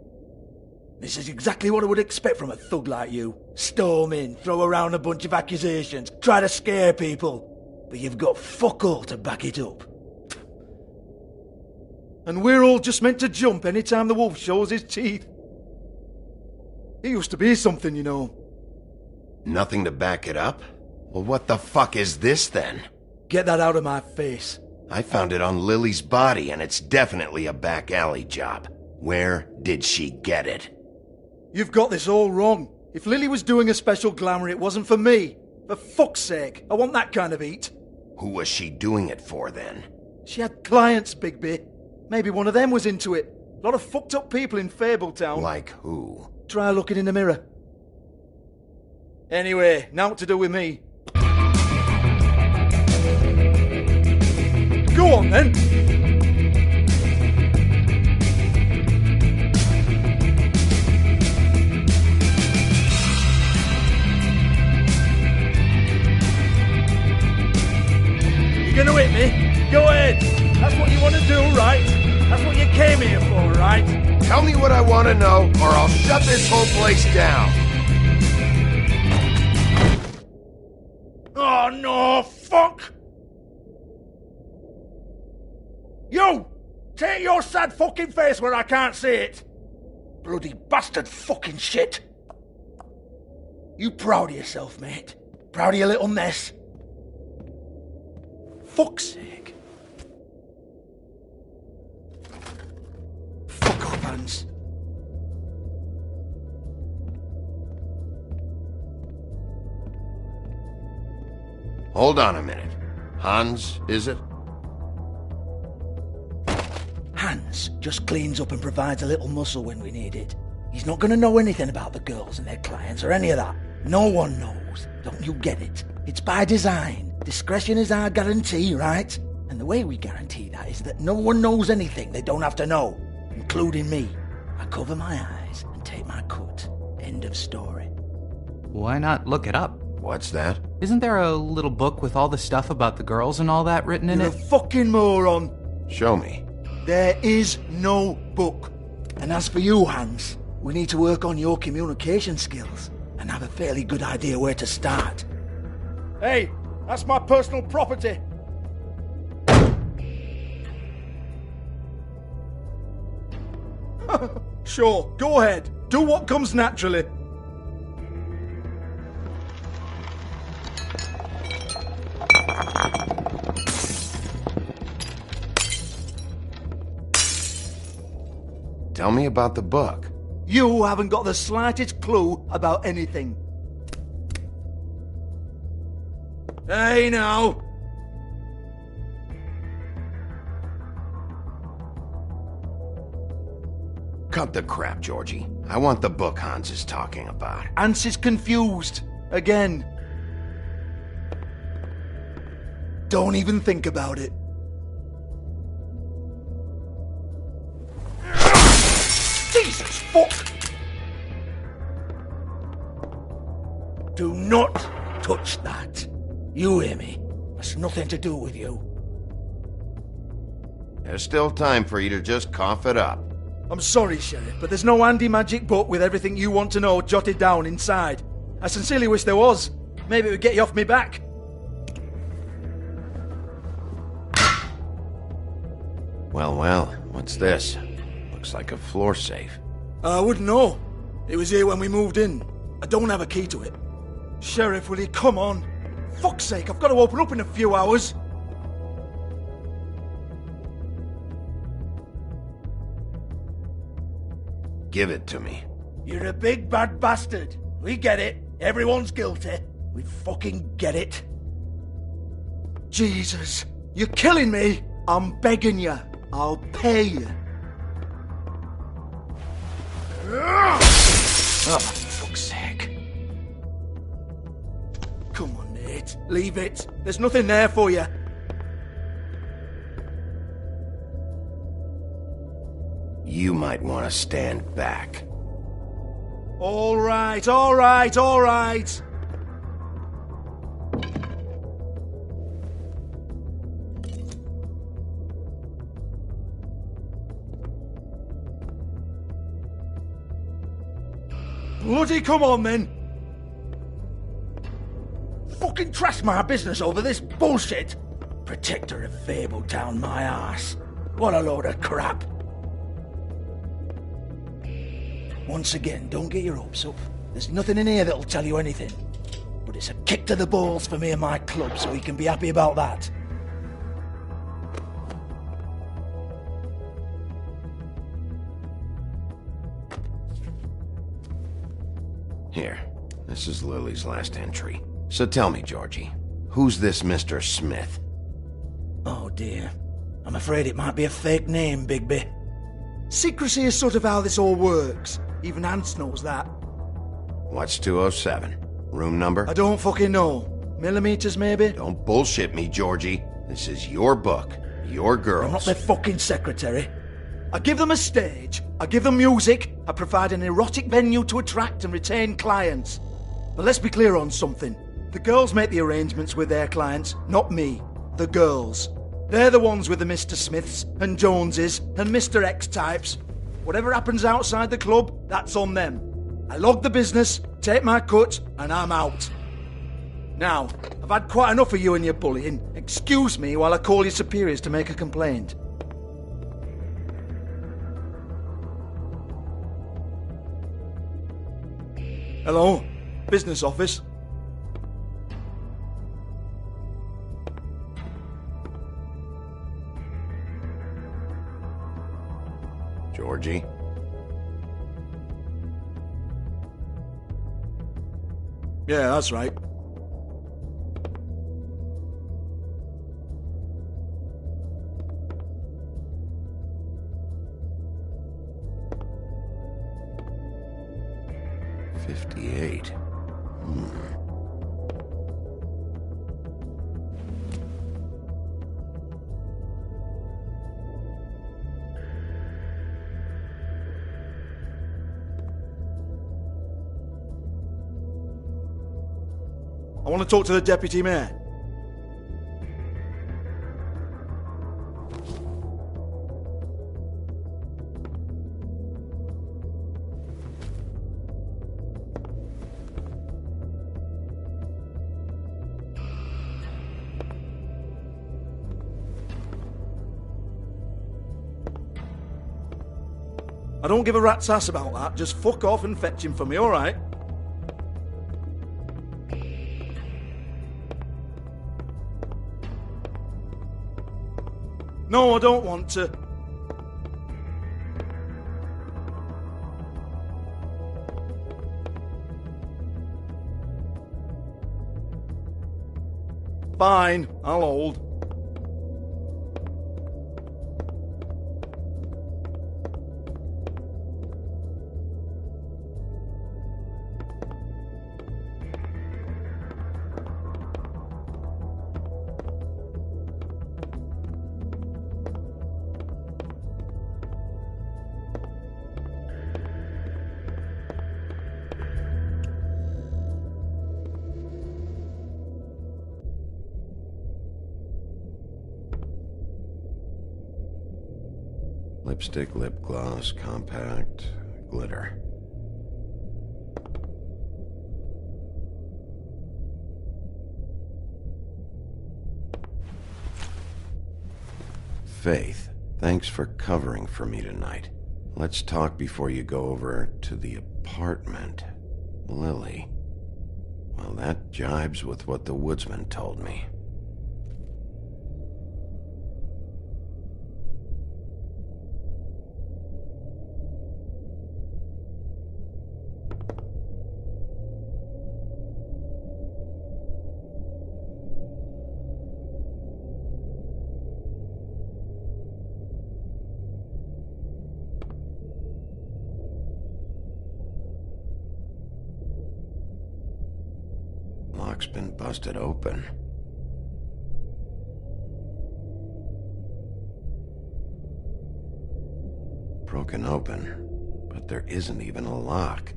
This is exactly what I would expect from a thug like you. Storm in, throw around a bunch of accusations, try to scare people. But you've got fuck all to back it up. And we're all just meant to jump any time the wolf shows his teeth. He used to be something, you know. Nothing to back it up? Well, what the fuck is this then? Get that out of my face. I found it on Lily's body, and it's definitely a back alley job. Where did she get it? You've got this all wrong. If Lily was doing a special glamour, it wasn't for me. For fuck's sake, I want that kind of eat. Who was she doing it for, then? She had clients, Bigby. Maybe one of them was into it. A lot of fucked up people in Fabletown. Like who? Try looking in the mirror. Anyway, now what to do with me. Go on, then. You gonna hit me? Go ahead. That's what you want to do, right? That's what you came here for, right? Tell me what I want to know, or I'll shut this whole place down. Oh, no, fuck! You! Take your sad fucking face where I can't see it! Bloody bastard fucking shit! You proud of yourself, mate? Proud of your little mess? Fuck's sake. Fuck off, Hans. Hold on a minute. Hans, is it? Hans just cleans up and provides a little muscle when we need it. He's not going to know anything about the girls and their clients or any of that. No one knows. Don't you get it? It's by design. Discretion is our guarantee, right? And the way we guarantee that is that no one knows anything they don't have to know, including me. I cover my eyes and take my cut. End of story. Why not look it up? What's that? Isn't there a little book with all the stuff about the girls and all that written in You're it? a fucking moron. Show me. There is no book. And as for you, Hans, we need to work on your communication skills and have a fairly good idea where to start. Hey, that's my personal property. Sure, go ahead. Do what comes naturally. Tell me about the book. You haven't got the slightest clue about anything. Hey, now. Cut the crap, Georgie. I want the book Hans is talking about. Hans is confused. Again. Don't even think about it. Jesus fuck! Do not touch that. You hear me? That's nothing to do with you. There's still time for you to just cough it up. I'm sorry, Sheriff, but there's no handy magic book with everything you want to know jotted down inside. I sincerely wish there was. Maybe it would get you off me back. Well, what's this? Looks like a floor safe. I wouldn't know. It was here when we moved in. I don't have a key to it. Sheriff, will you come on? Fuck's sake, I've got to open up in a few hours. Give it to me. You're a big bad bastard. We get it. Everyone's guilty. We fucking get it. Jesus, you're killing me. I'm begging you. I'll pay you. Oh, for fuck's sake. Come on, Nate. Leave it. There's nothing there for you. You might want to stand back. All right, all right, all right. Bloody come on, then. Fucking trash my business over this bullshit. Protector of Fabletown, my ass. What a load of crap. Once again, don't get your hopes up. There's nothing in here that'll tell you anything. But it's a kick to the balls for me and my club, so we can be happy about that. Here, this is Lily's last entry. So tell me, Georgie, who's this Mr. Smith? Oh dear. I'm afraid it might be a fake name, Bigby. Secrecy is sort of how this all works. Even Hans knows that. What's 207? Room number? I don't fucking know. Millimeters, maybe? Don't bullshit me, Georgie. This is your book. Your girls. I'm not their fucking secretary. I give them a stage. I give them music. I provide an erotic venue to attract and retain clients. But let's be clear on something. The girls make the arrangements with their clients, not me. The girls. They're the ones with the Mr. Smiths and Joneses and Mr. X types. Whatever happens outside the club, that's on them. I log the business, take my cut, and I'm out. Now, I've had quite enough of you and your bullying. Excuse me while I call your superiors to make a complaint. Hello? Business office? Georgie? Yeah, that's right. I want to talk to the deputy mayor. I don't give a rat's ass about that. Just fuck off and fetch him for me, alright? No, I don't want to. Fine, I'll hold. Lipstick, lip gloss, compact, glitter. Faith, thanks for covering for me tonight. Let's talk before you go over to the apartment. Lily. Well, that jibes with what the woodsman told me. Lock's been busted open. Broken open, but there isn't even a lock.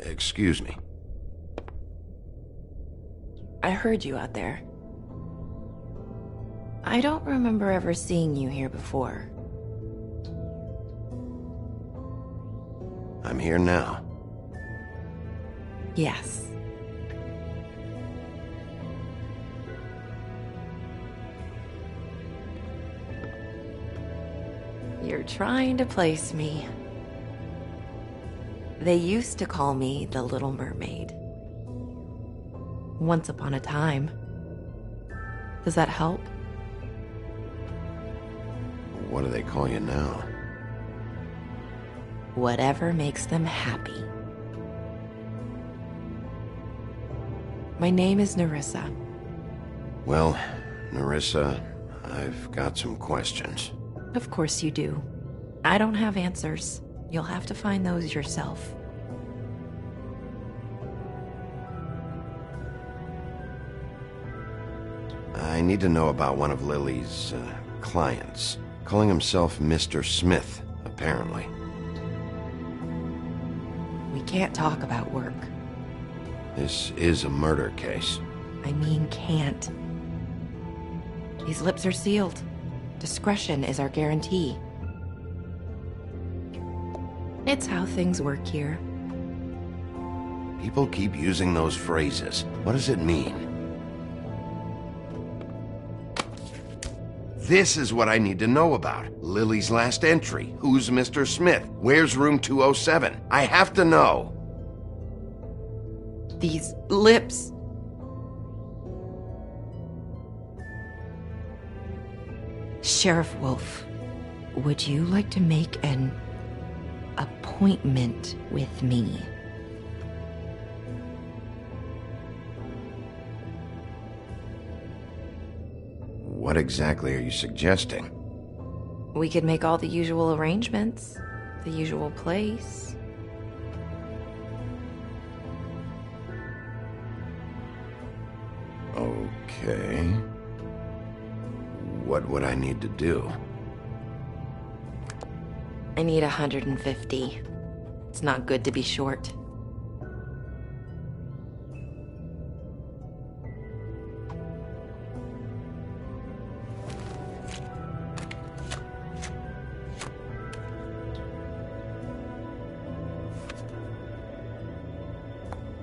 Excuse me. I heard you out there. I don't remember ever seeing you here before. I'm here now. Yes. You're trying to place me. They used to call me the Little Mermaid. Once upon a time. Does that help? What do they call you now? Whatever makes them happy. My name is Nerissa. Well, Nerissa, I've got some questions. Of course you do. I don't have answers. You'll have to find those yourself. I need to know about one of Lily's clients, calling himself Mr. Smith, apparently. We can't talk about work. This is a murder case. I mean can't. These lips are sealed. Discretion is our guarantee. It's how things work here. People keep using those phrases. What does it mean? This is what I need to know about. Lily's last entry. Who's Mr. Smith? Where's room 207? I have to know. These lips. Sheriff Wolf, would you like to make an appointment with me? What exactly are you suggesting? We could make all the usual arrangements, the usual place. what would I need to do? I need 150. It's not good to be short.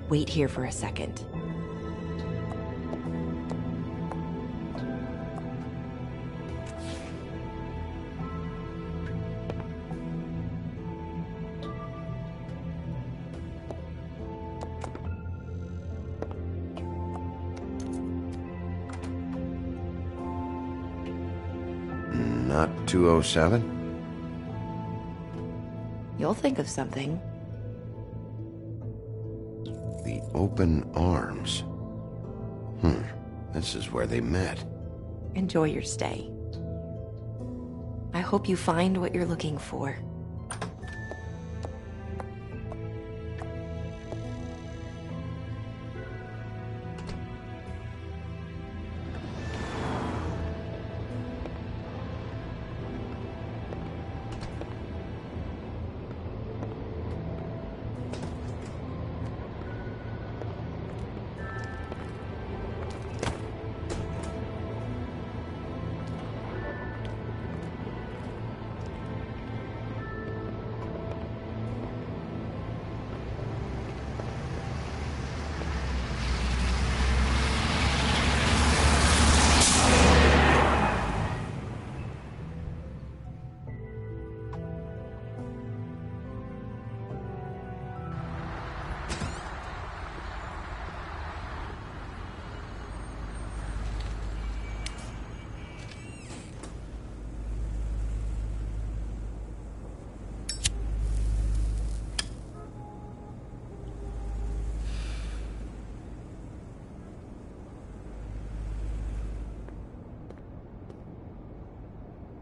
Wait here for a second. Not 207? You'll think of something. The open arms. This is where they met. Enjoy your stay. I hope you find what you're looking for.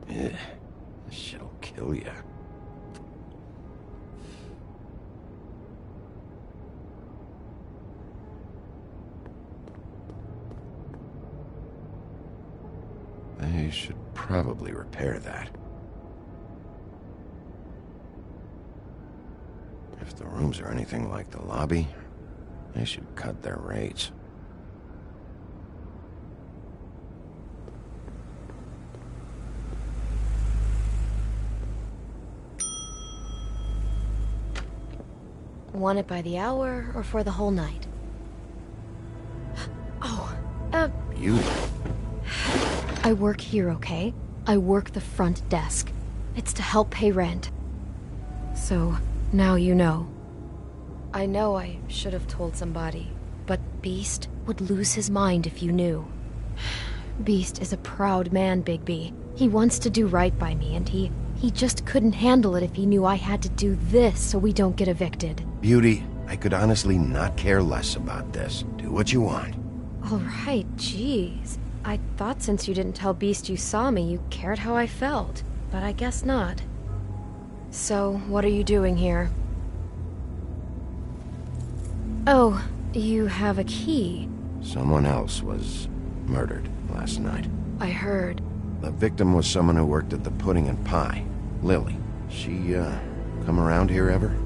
This shit'll kill ya. They should probably repair that. If the rooms are anything like the lobby, they should cut their rates. Want it by the hour or for the whole night? Beauty. I work here, okay? I work the front desk. It's to help pay rent. So, now you know. I know I should have told somebody, but Beast would lose his mind if you knew. Beast is a proud man, Bigby. He wants to do right by me, and he just couldn't handle it if he knew I had to do this so we don't get evicted. Beauty, I could honestly not care less about this. Do what you want. All right, jeez. I thought since you didn't tell Beast you saw me, you cared how I felt. But I guess not. So, what are you doing here? Oh, you have a key. Someone else was murdered last night. I heard. The victim was someone who worked at the Pudding and Pie. Lily. She, come around here ever?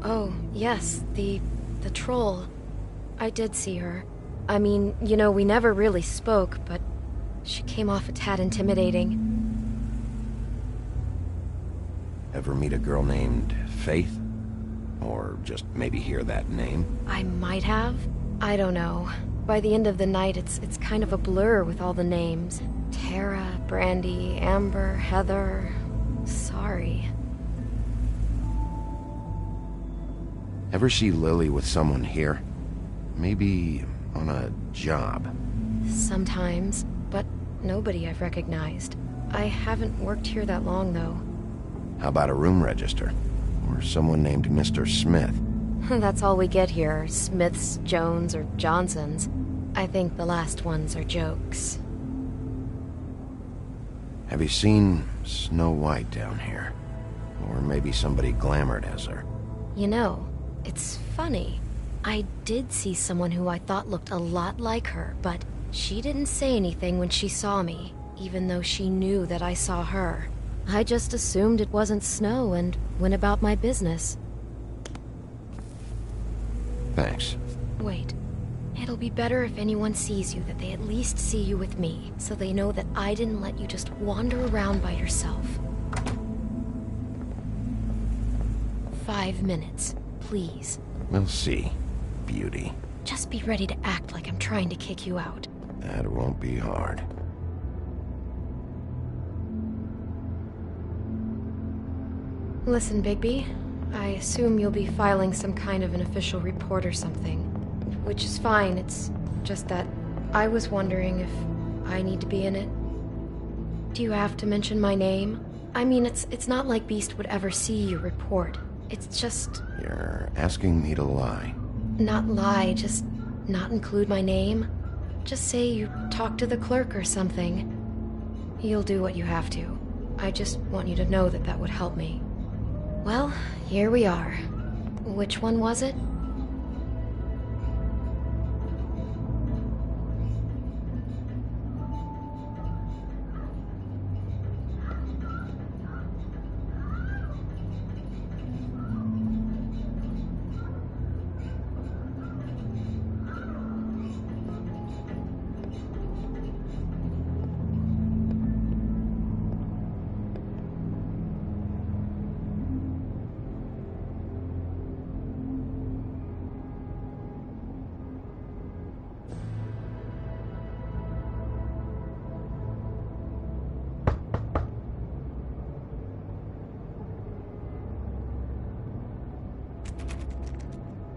Oh, yes, the troll. I did see her. I mean, you know, we never really spoke, but she came off a tad intimidating. Ever meet a girl named Faith? Or just maybe hear that name? I might have. I don't know. By the end of the night, it's kind of a blur with all the names. Tara, Brandy, Amber, Heather... Sorry. Ever see Lily with someone here? Maybe on a job? Sometimes, but nobody I've recognized. I haven't worked here that long, though. How about a room register? Or someone named Mr. Smith? That's all we get here, Smiths, Jones, or Johnsons. I think the last ones are jokes. Have you seen Snow White down here? Or maybe somebody glamored as her? You know, it's funny. I did see someone who I thought looked a lot like her, but She didn't say anything when she saw me, even though she knew that I saw her. I just assumed it wasn't Snow and went about my business. Thanks. Wait. It'll be better if anyone sees you that they at least see you with me, so they know that I didn't let you just wander around by yourself. 5 minutes, please. We'll see, beauty. Just be ready to act like I'm trying to kick you out. That won't be hard. Listen, Bigby. I assume you'll be filing some kind of an official report or something. Which is fine, it's just that I was wondering if I need to be in it. Do you have to mention my name? I mean, it's not like Beast would ever see your report. It's just... You're asking me to lie. Not lie, just not include my name. Just say you talked to the clerk or something. You'll do what you have to. I just want you to know that that would help me. Well, here we are. Which one was it?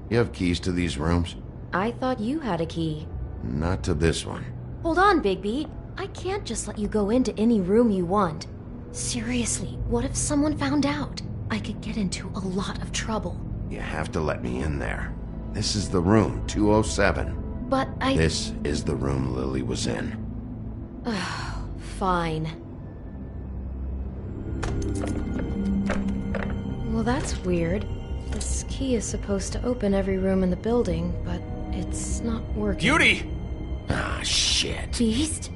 You have keys to these rooms? I thought you had a key. Not to this one. Hold on, Bigby. I can't just let you go into any room you want. Seriously, what if someone found out? I could get into a lot of trouble. You have to let me in there. This is the room, 207. But This is the room Lily was in. Fine. Well, that's weird. This key is supposed to open every room in the building, but it's not working. Beauty! Ah, shit. Beast?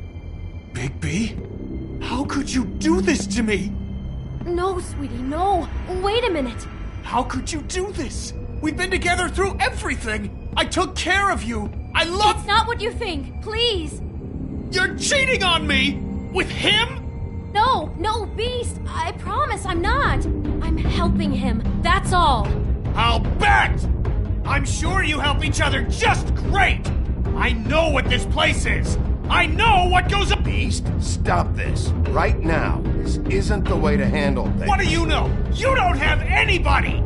Bigby? How could you do this to me? No, sweetie, no. Wait a minute. How could you do this? We've been together through everything. I took care of you. I love... It's not what you think. Please. You're cheating on me! With him? No, Beast. I promise I'm not. I'm helping him. That's all. I'll bet! I'm sure you help each other just great! I know what this place is! I know what goes up. Beast, stop this. Right now. This isn't the way to handle things. What do you know? You don't have anybody!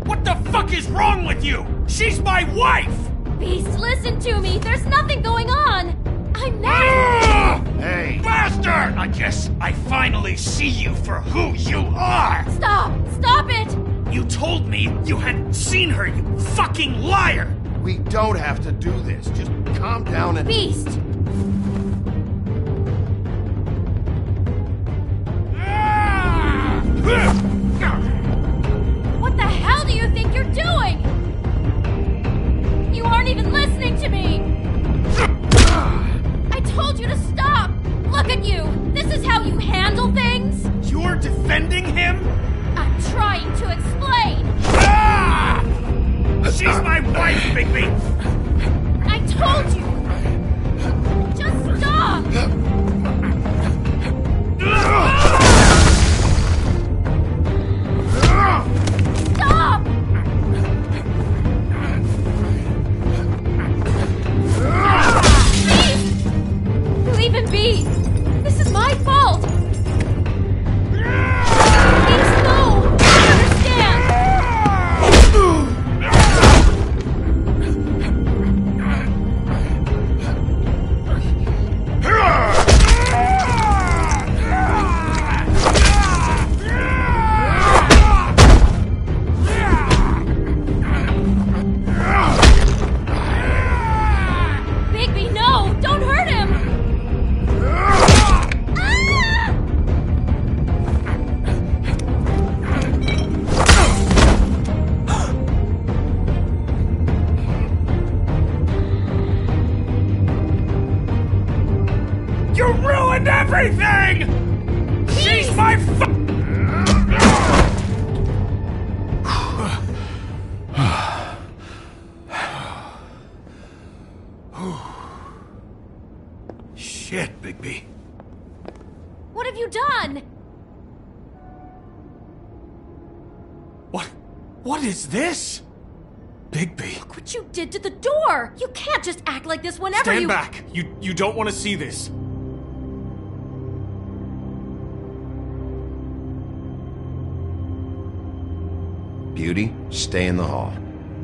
What the fuck is wrong with you? She's my wife! Beast, listen to me. There's nothing going on. I'm not... Hey! Bastard! I guess I finally see you for who you are! Stop! Stop it! You told me you hadn't seen her, you fucking liar! We don't have to do this. Just calm down and... Beast! What the hell do you think you're doing? You aren't even listening to me! I told you to stop! Look at you! This is how you handle things? You're defending him? I'm trying to explain! Ah! She's my wife, Bigby! I told you! Just stop! Stop! Please! Leave him be! This is my fault! Please, no! I understand! Bigby, no! Don't hurt him! Ah! You ruined everything! She's my Shit, Bigby. What have you done? What is this? Bigby. Look what you did to the door! You can't just act like this whenever Stand back! You don't want to see this. Beauty, stay in the hall.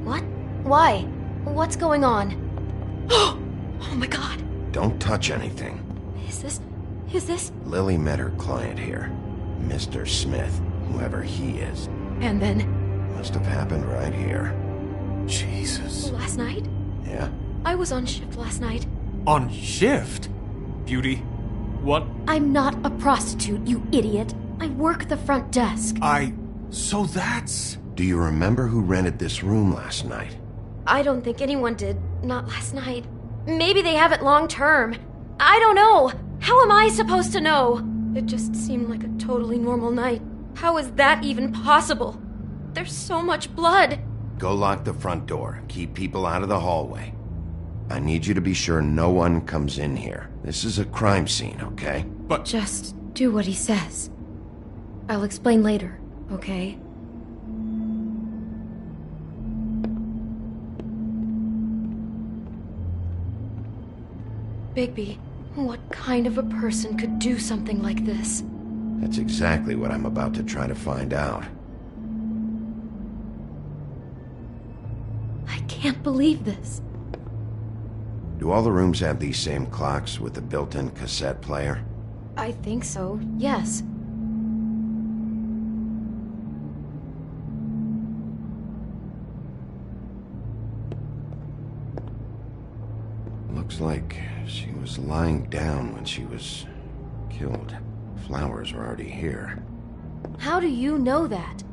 What? Why? What's going on? Oh my god. Don't touch anything. Is this? Lily met her client here. Mr. Smith, whoever he is. And then? Must have happened right here. Jesus. Last night? Yeah? I was on shift last night. On shift? Beauty, what? I'm not a prostitute, you idiot. I work the front desk. So that's... Do you remember who rented this room last night? I don't think anyone did. Not last night. Maybe they have it long term. I don't know. How am I supposed to know? It just seemed like a totally normal night. How is that even possible? There's so much blood. Go lock the front door. Keep people out of the hallway. I need you to be sure no one comes in here. This is a crime scene, okay? But... Just do what he says. I'll explain later, okay? Bigby, what kind of a person could do something like this? That's exactly what I'm about to try to find out. I can't believe this. Do all the rooms have these same clocks with the built-in cassette player? I think so, yes. Looks like she was lying down when she was killed. Flowers were already here. How do you know that?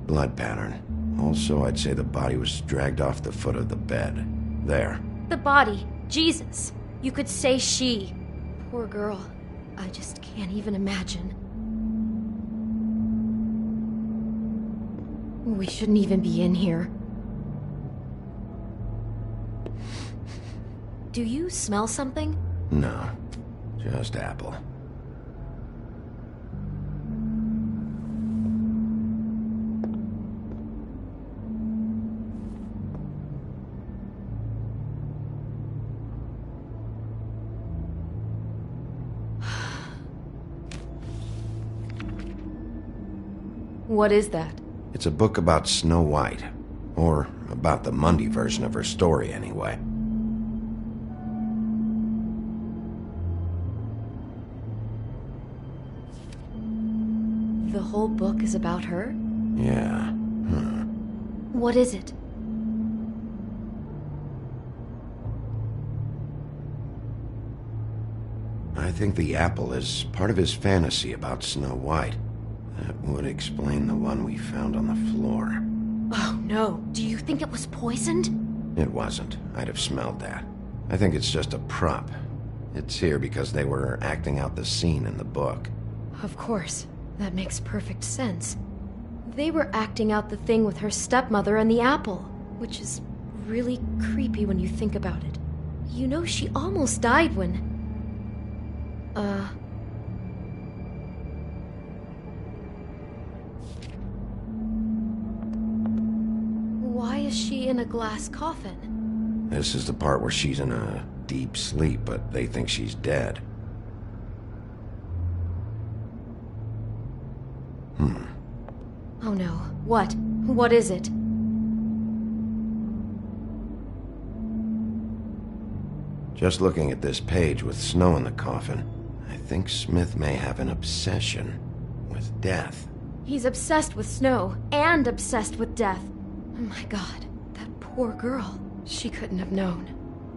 Blood pattern. Also, I'd say the body was dragged off the foot of the bed. There. The body. Jesus. You could say she. Poor girl. I just can't even imagine. We shouldn't even be in here. Do you smell something? No. Just apple. What is that? It's a book about Snow White. Or about the Monday version of her story, anyway. The whole book is about her? Yeah. What is it? I think the apple is part of his fantasy about Snow White. That would explain the one we found on the floor. Oh no, do you think it was poisoned? It wasn't. I'd have smelled that. I think it's just a prop. It's here because they were acting out the scene in the book. Of course. That makes perfect sense. They were acting out the thing with her stepmother and the apple, which is really creepy when you think about it. You know, she almost died when... Why is she in a glass coffin? This is the part where she's in a deep sleep, but they think she's dead. Oh no. What? What is it? Just looking at this page with snow in the coffin, I think Smith may have an obsession with death. He's obsessed with snow and obsessed with death. Oh my god, that poor girl. She couldn't have known.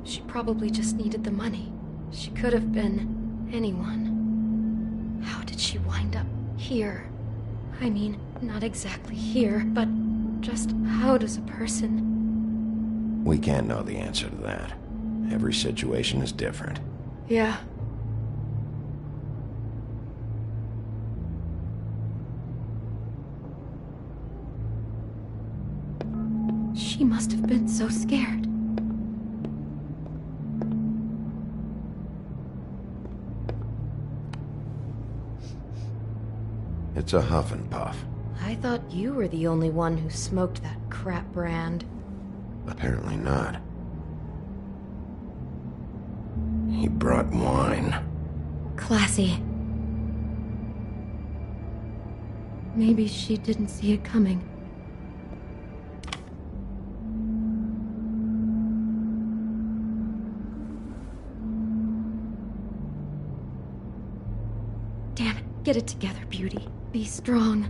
She probably just needed the money. She could have been anyone. How did she wind up here? I mean, not exactly here, but just how does a person... We can't know the answer to that. Every situation is different. Yeah. She must have been so scared. It's a huff and puff. I thought you were the only one who smoked that crap brand. Apparently not. He brought wine. Classy. Maybe she didn't see it coming. Damn it, get it together, Beauty. Be strong.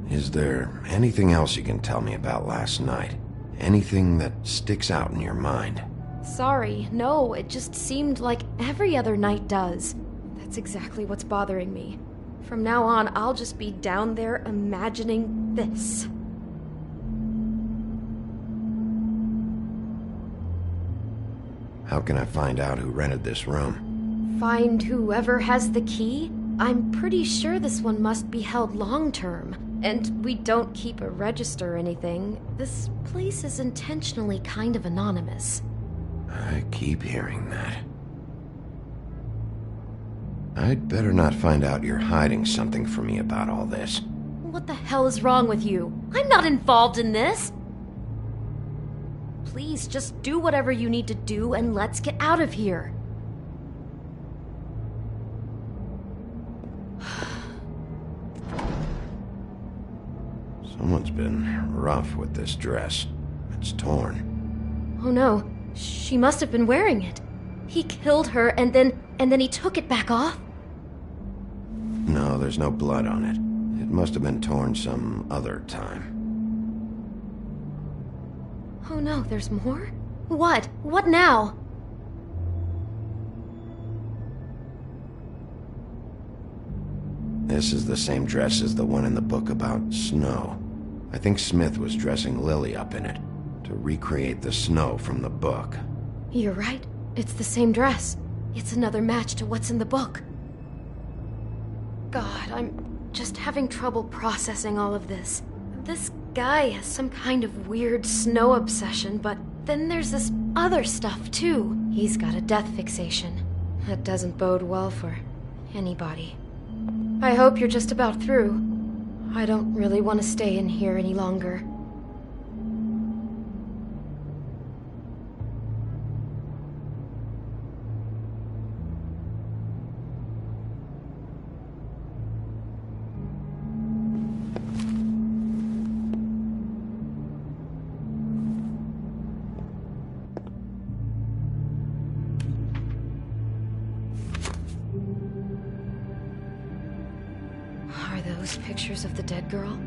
Is there anything else you can tell me about last night? Anything that sticks out in your mind? Sorry, no, it just seemed like every other night does. That's exactly what's bothering me. From now on, I'll just be down there imagining this. How can I find out who rented this room? Find whoever has the key? I'm pretty sure this one must be held long-term. And we don't keep a register or anything. This place is intentionally kind of anonymous. I keep hearing that. I'd better not find out you're hiding something from me about all this. What the hell is wrong with you? I'm not involved in this! Please, just do whatever you need to do and let's get out of here. Someone's been rough with this dress. It's torn. Oh no, she must have been wearing it. He killed her and then he took it back off? No, there's no blood on it. It must have been torn some other time. Oh no, there's more? What? What now? This is the same dress as the one in the book about snow. I think Smith was dressing Lily up in it to recreate the snow from the book. You're right. It's the same dress. It's another match to what's in the book. God, I'm just having trouble processing all of this. This guy has some kind of weird snow obsession, but then there's this other stuff too. He's got a death fixation. That doesn't bode well for anybody. I hope you're just about through. I don't really want to stay in here any longer. Pictures of the dead girl?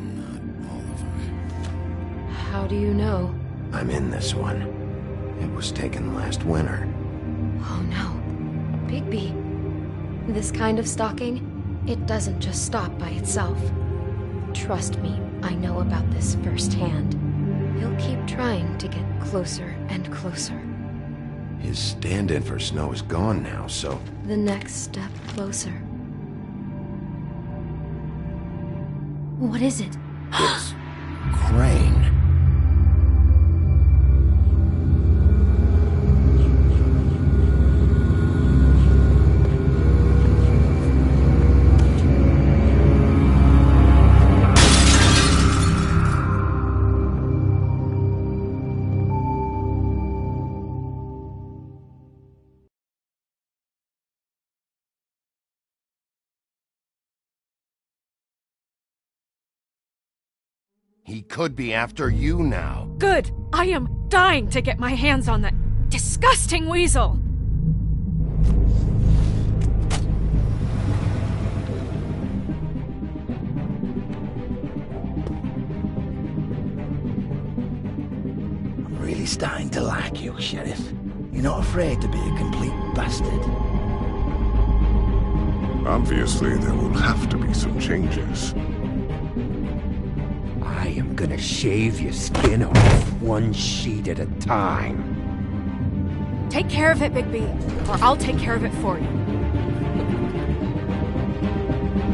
Not all of them. How do you know? I'm in this one. It was taken last winter. Oh no. Bigby. This kind of stalking, it doesn't just stop by itself. Trust me, I know about this firsthand. He'll keep trying to get closer and closer. His stand-in for Snow is gone now, so... The next step closer. What is it? It's... Crane. He could be after you now. Good! I am dying to get my hands on that disgusting weasel! I'm really starting to like you, Sheriff. You're not afraid to be a complete bastard. Obviously, there will have to be some changes. I am gonna shave your skin off one sheet at a time. Take care of it, Bigby, or I'll take care of it for you.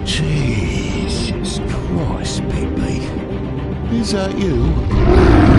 Jesus Christ, Bigby. Is that you?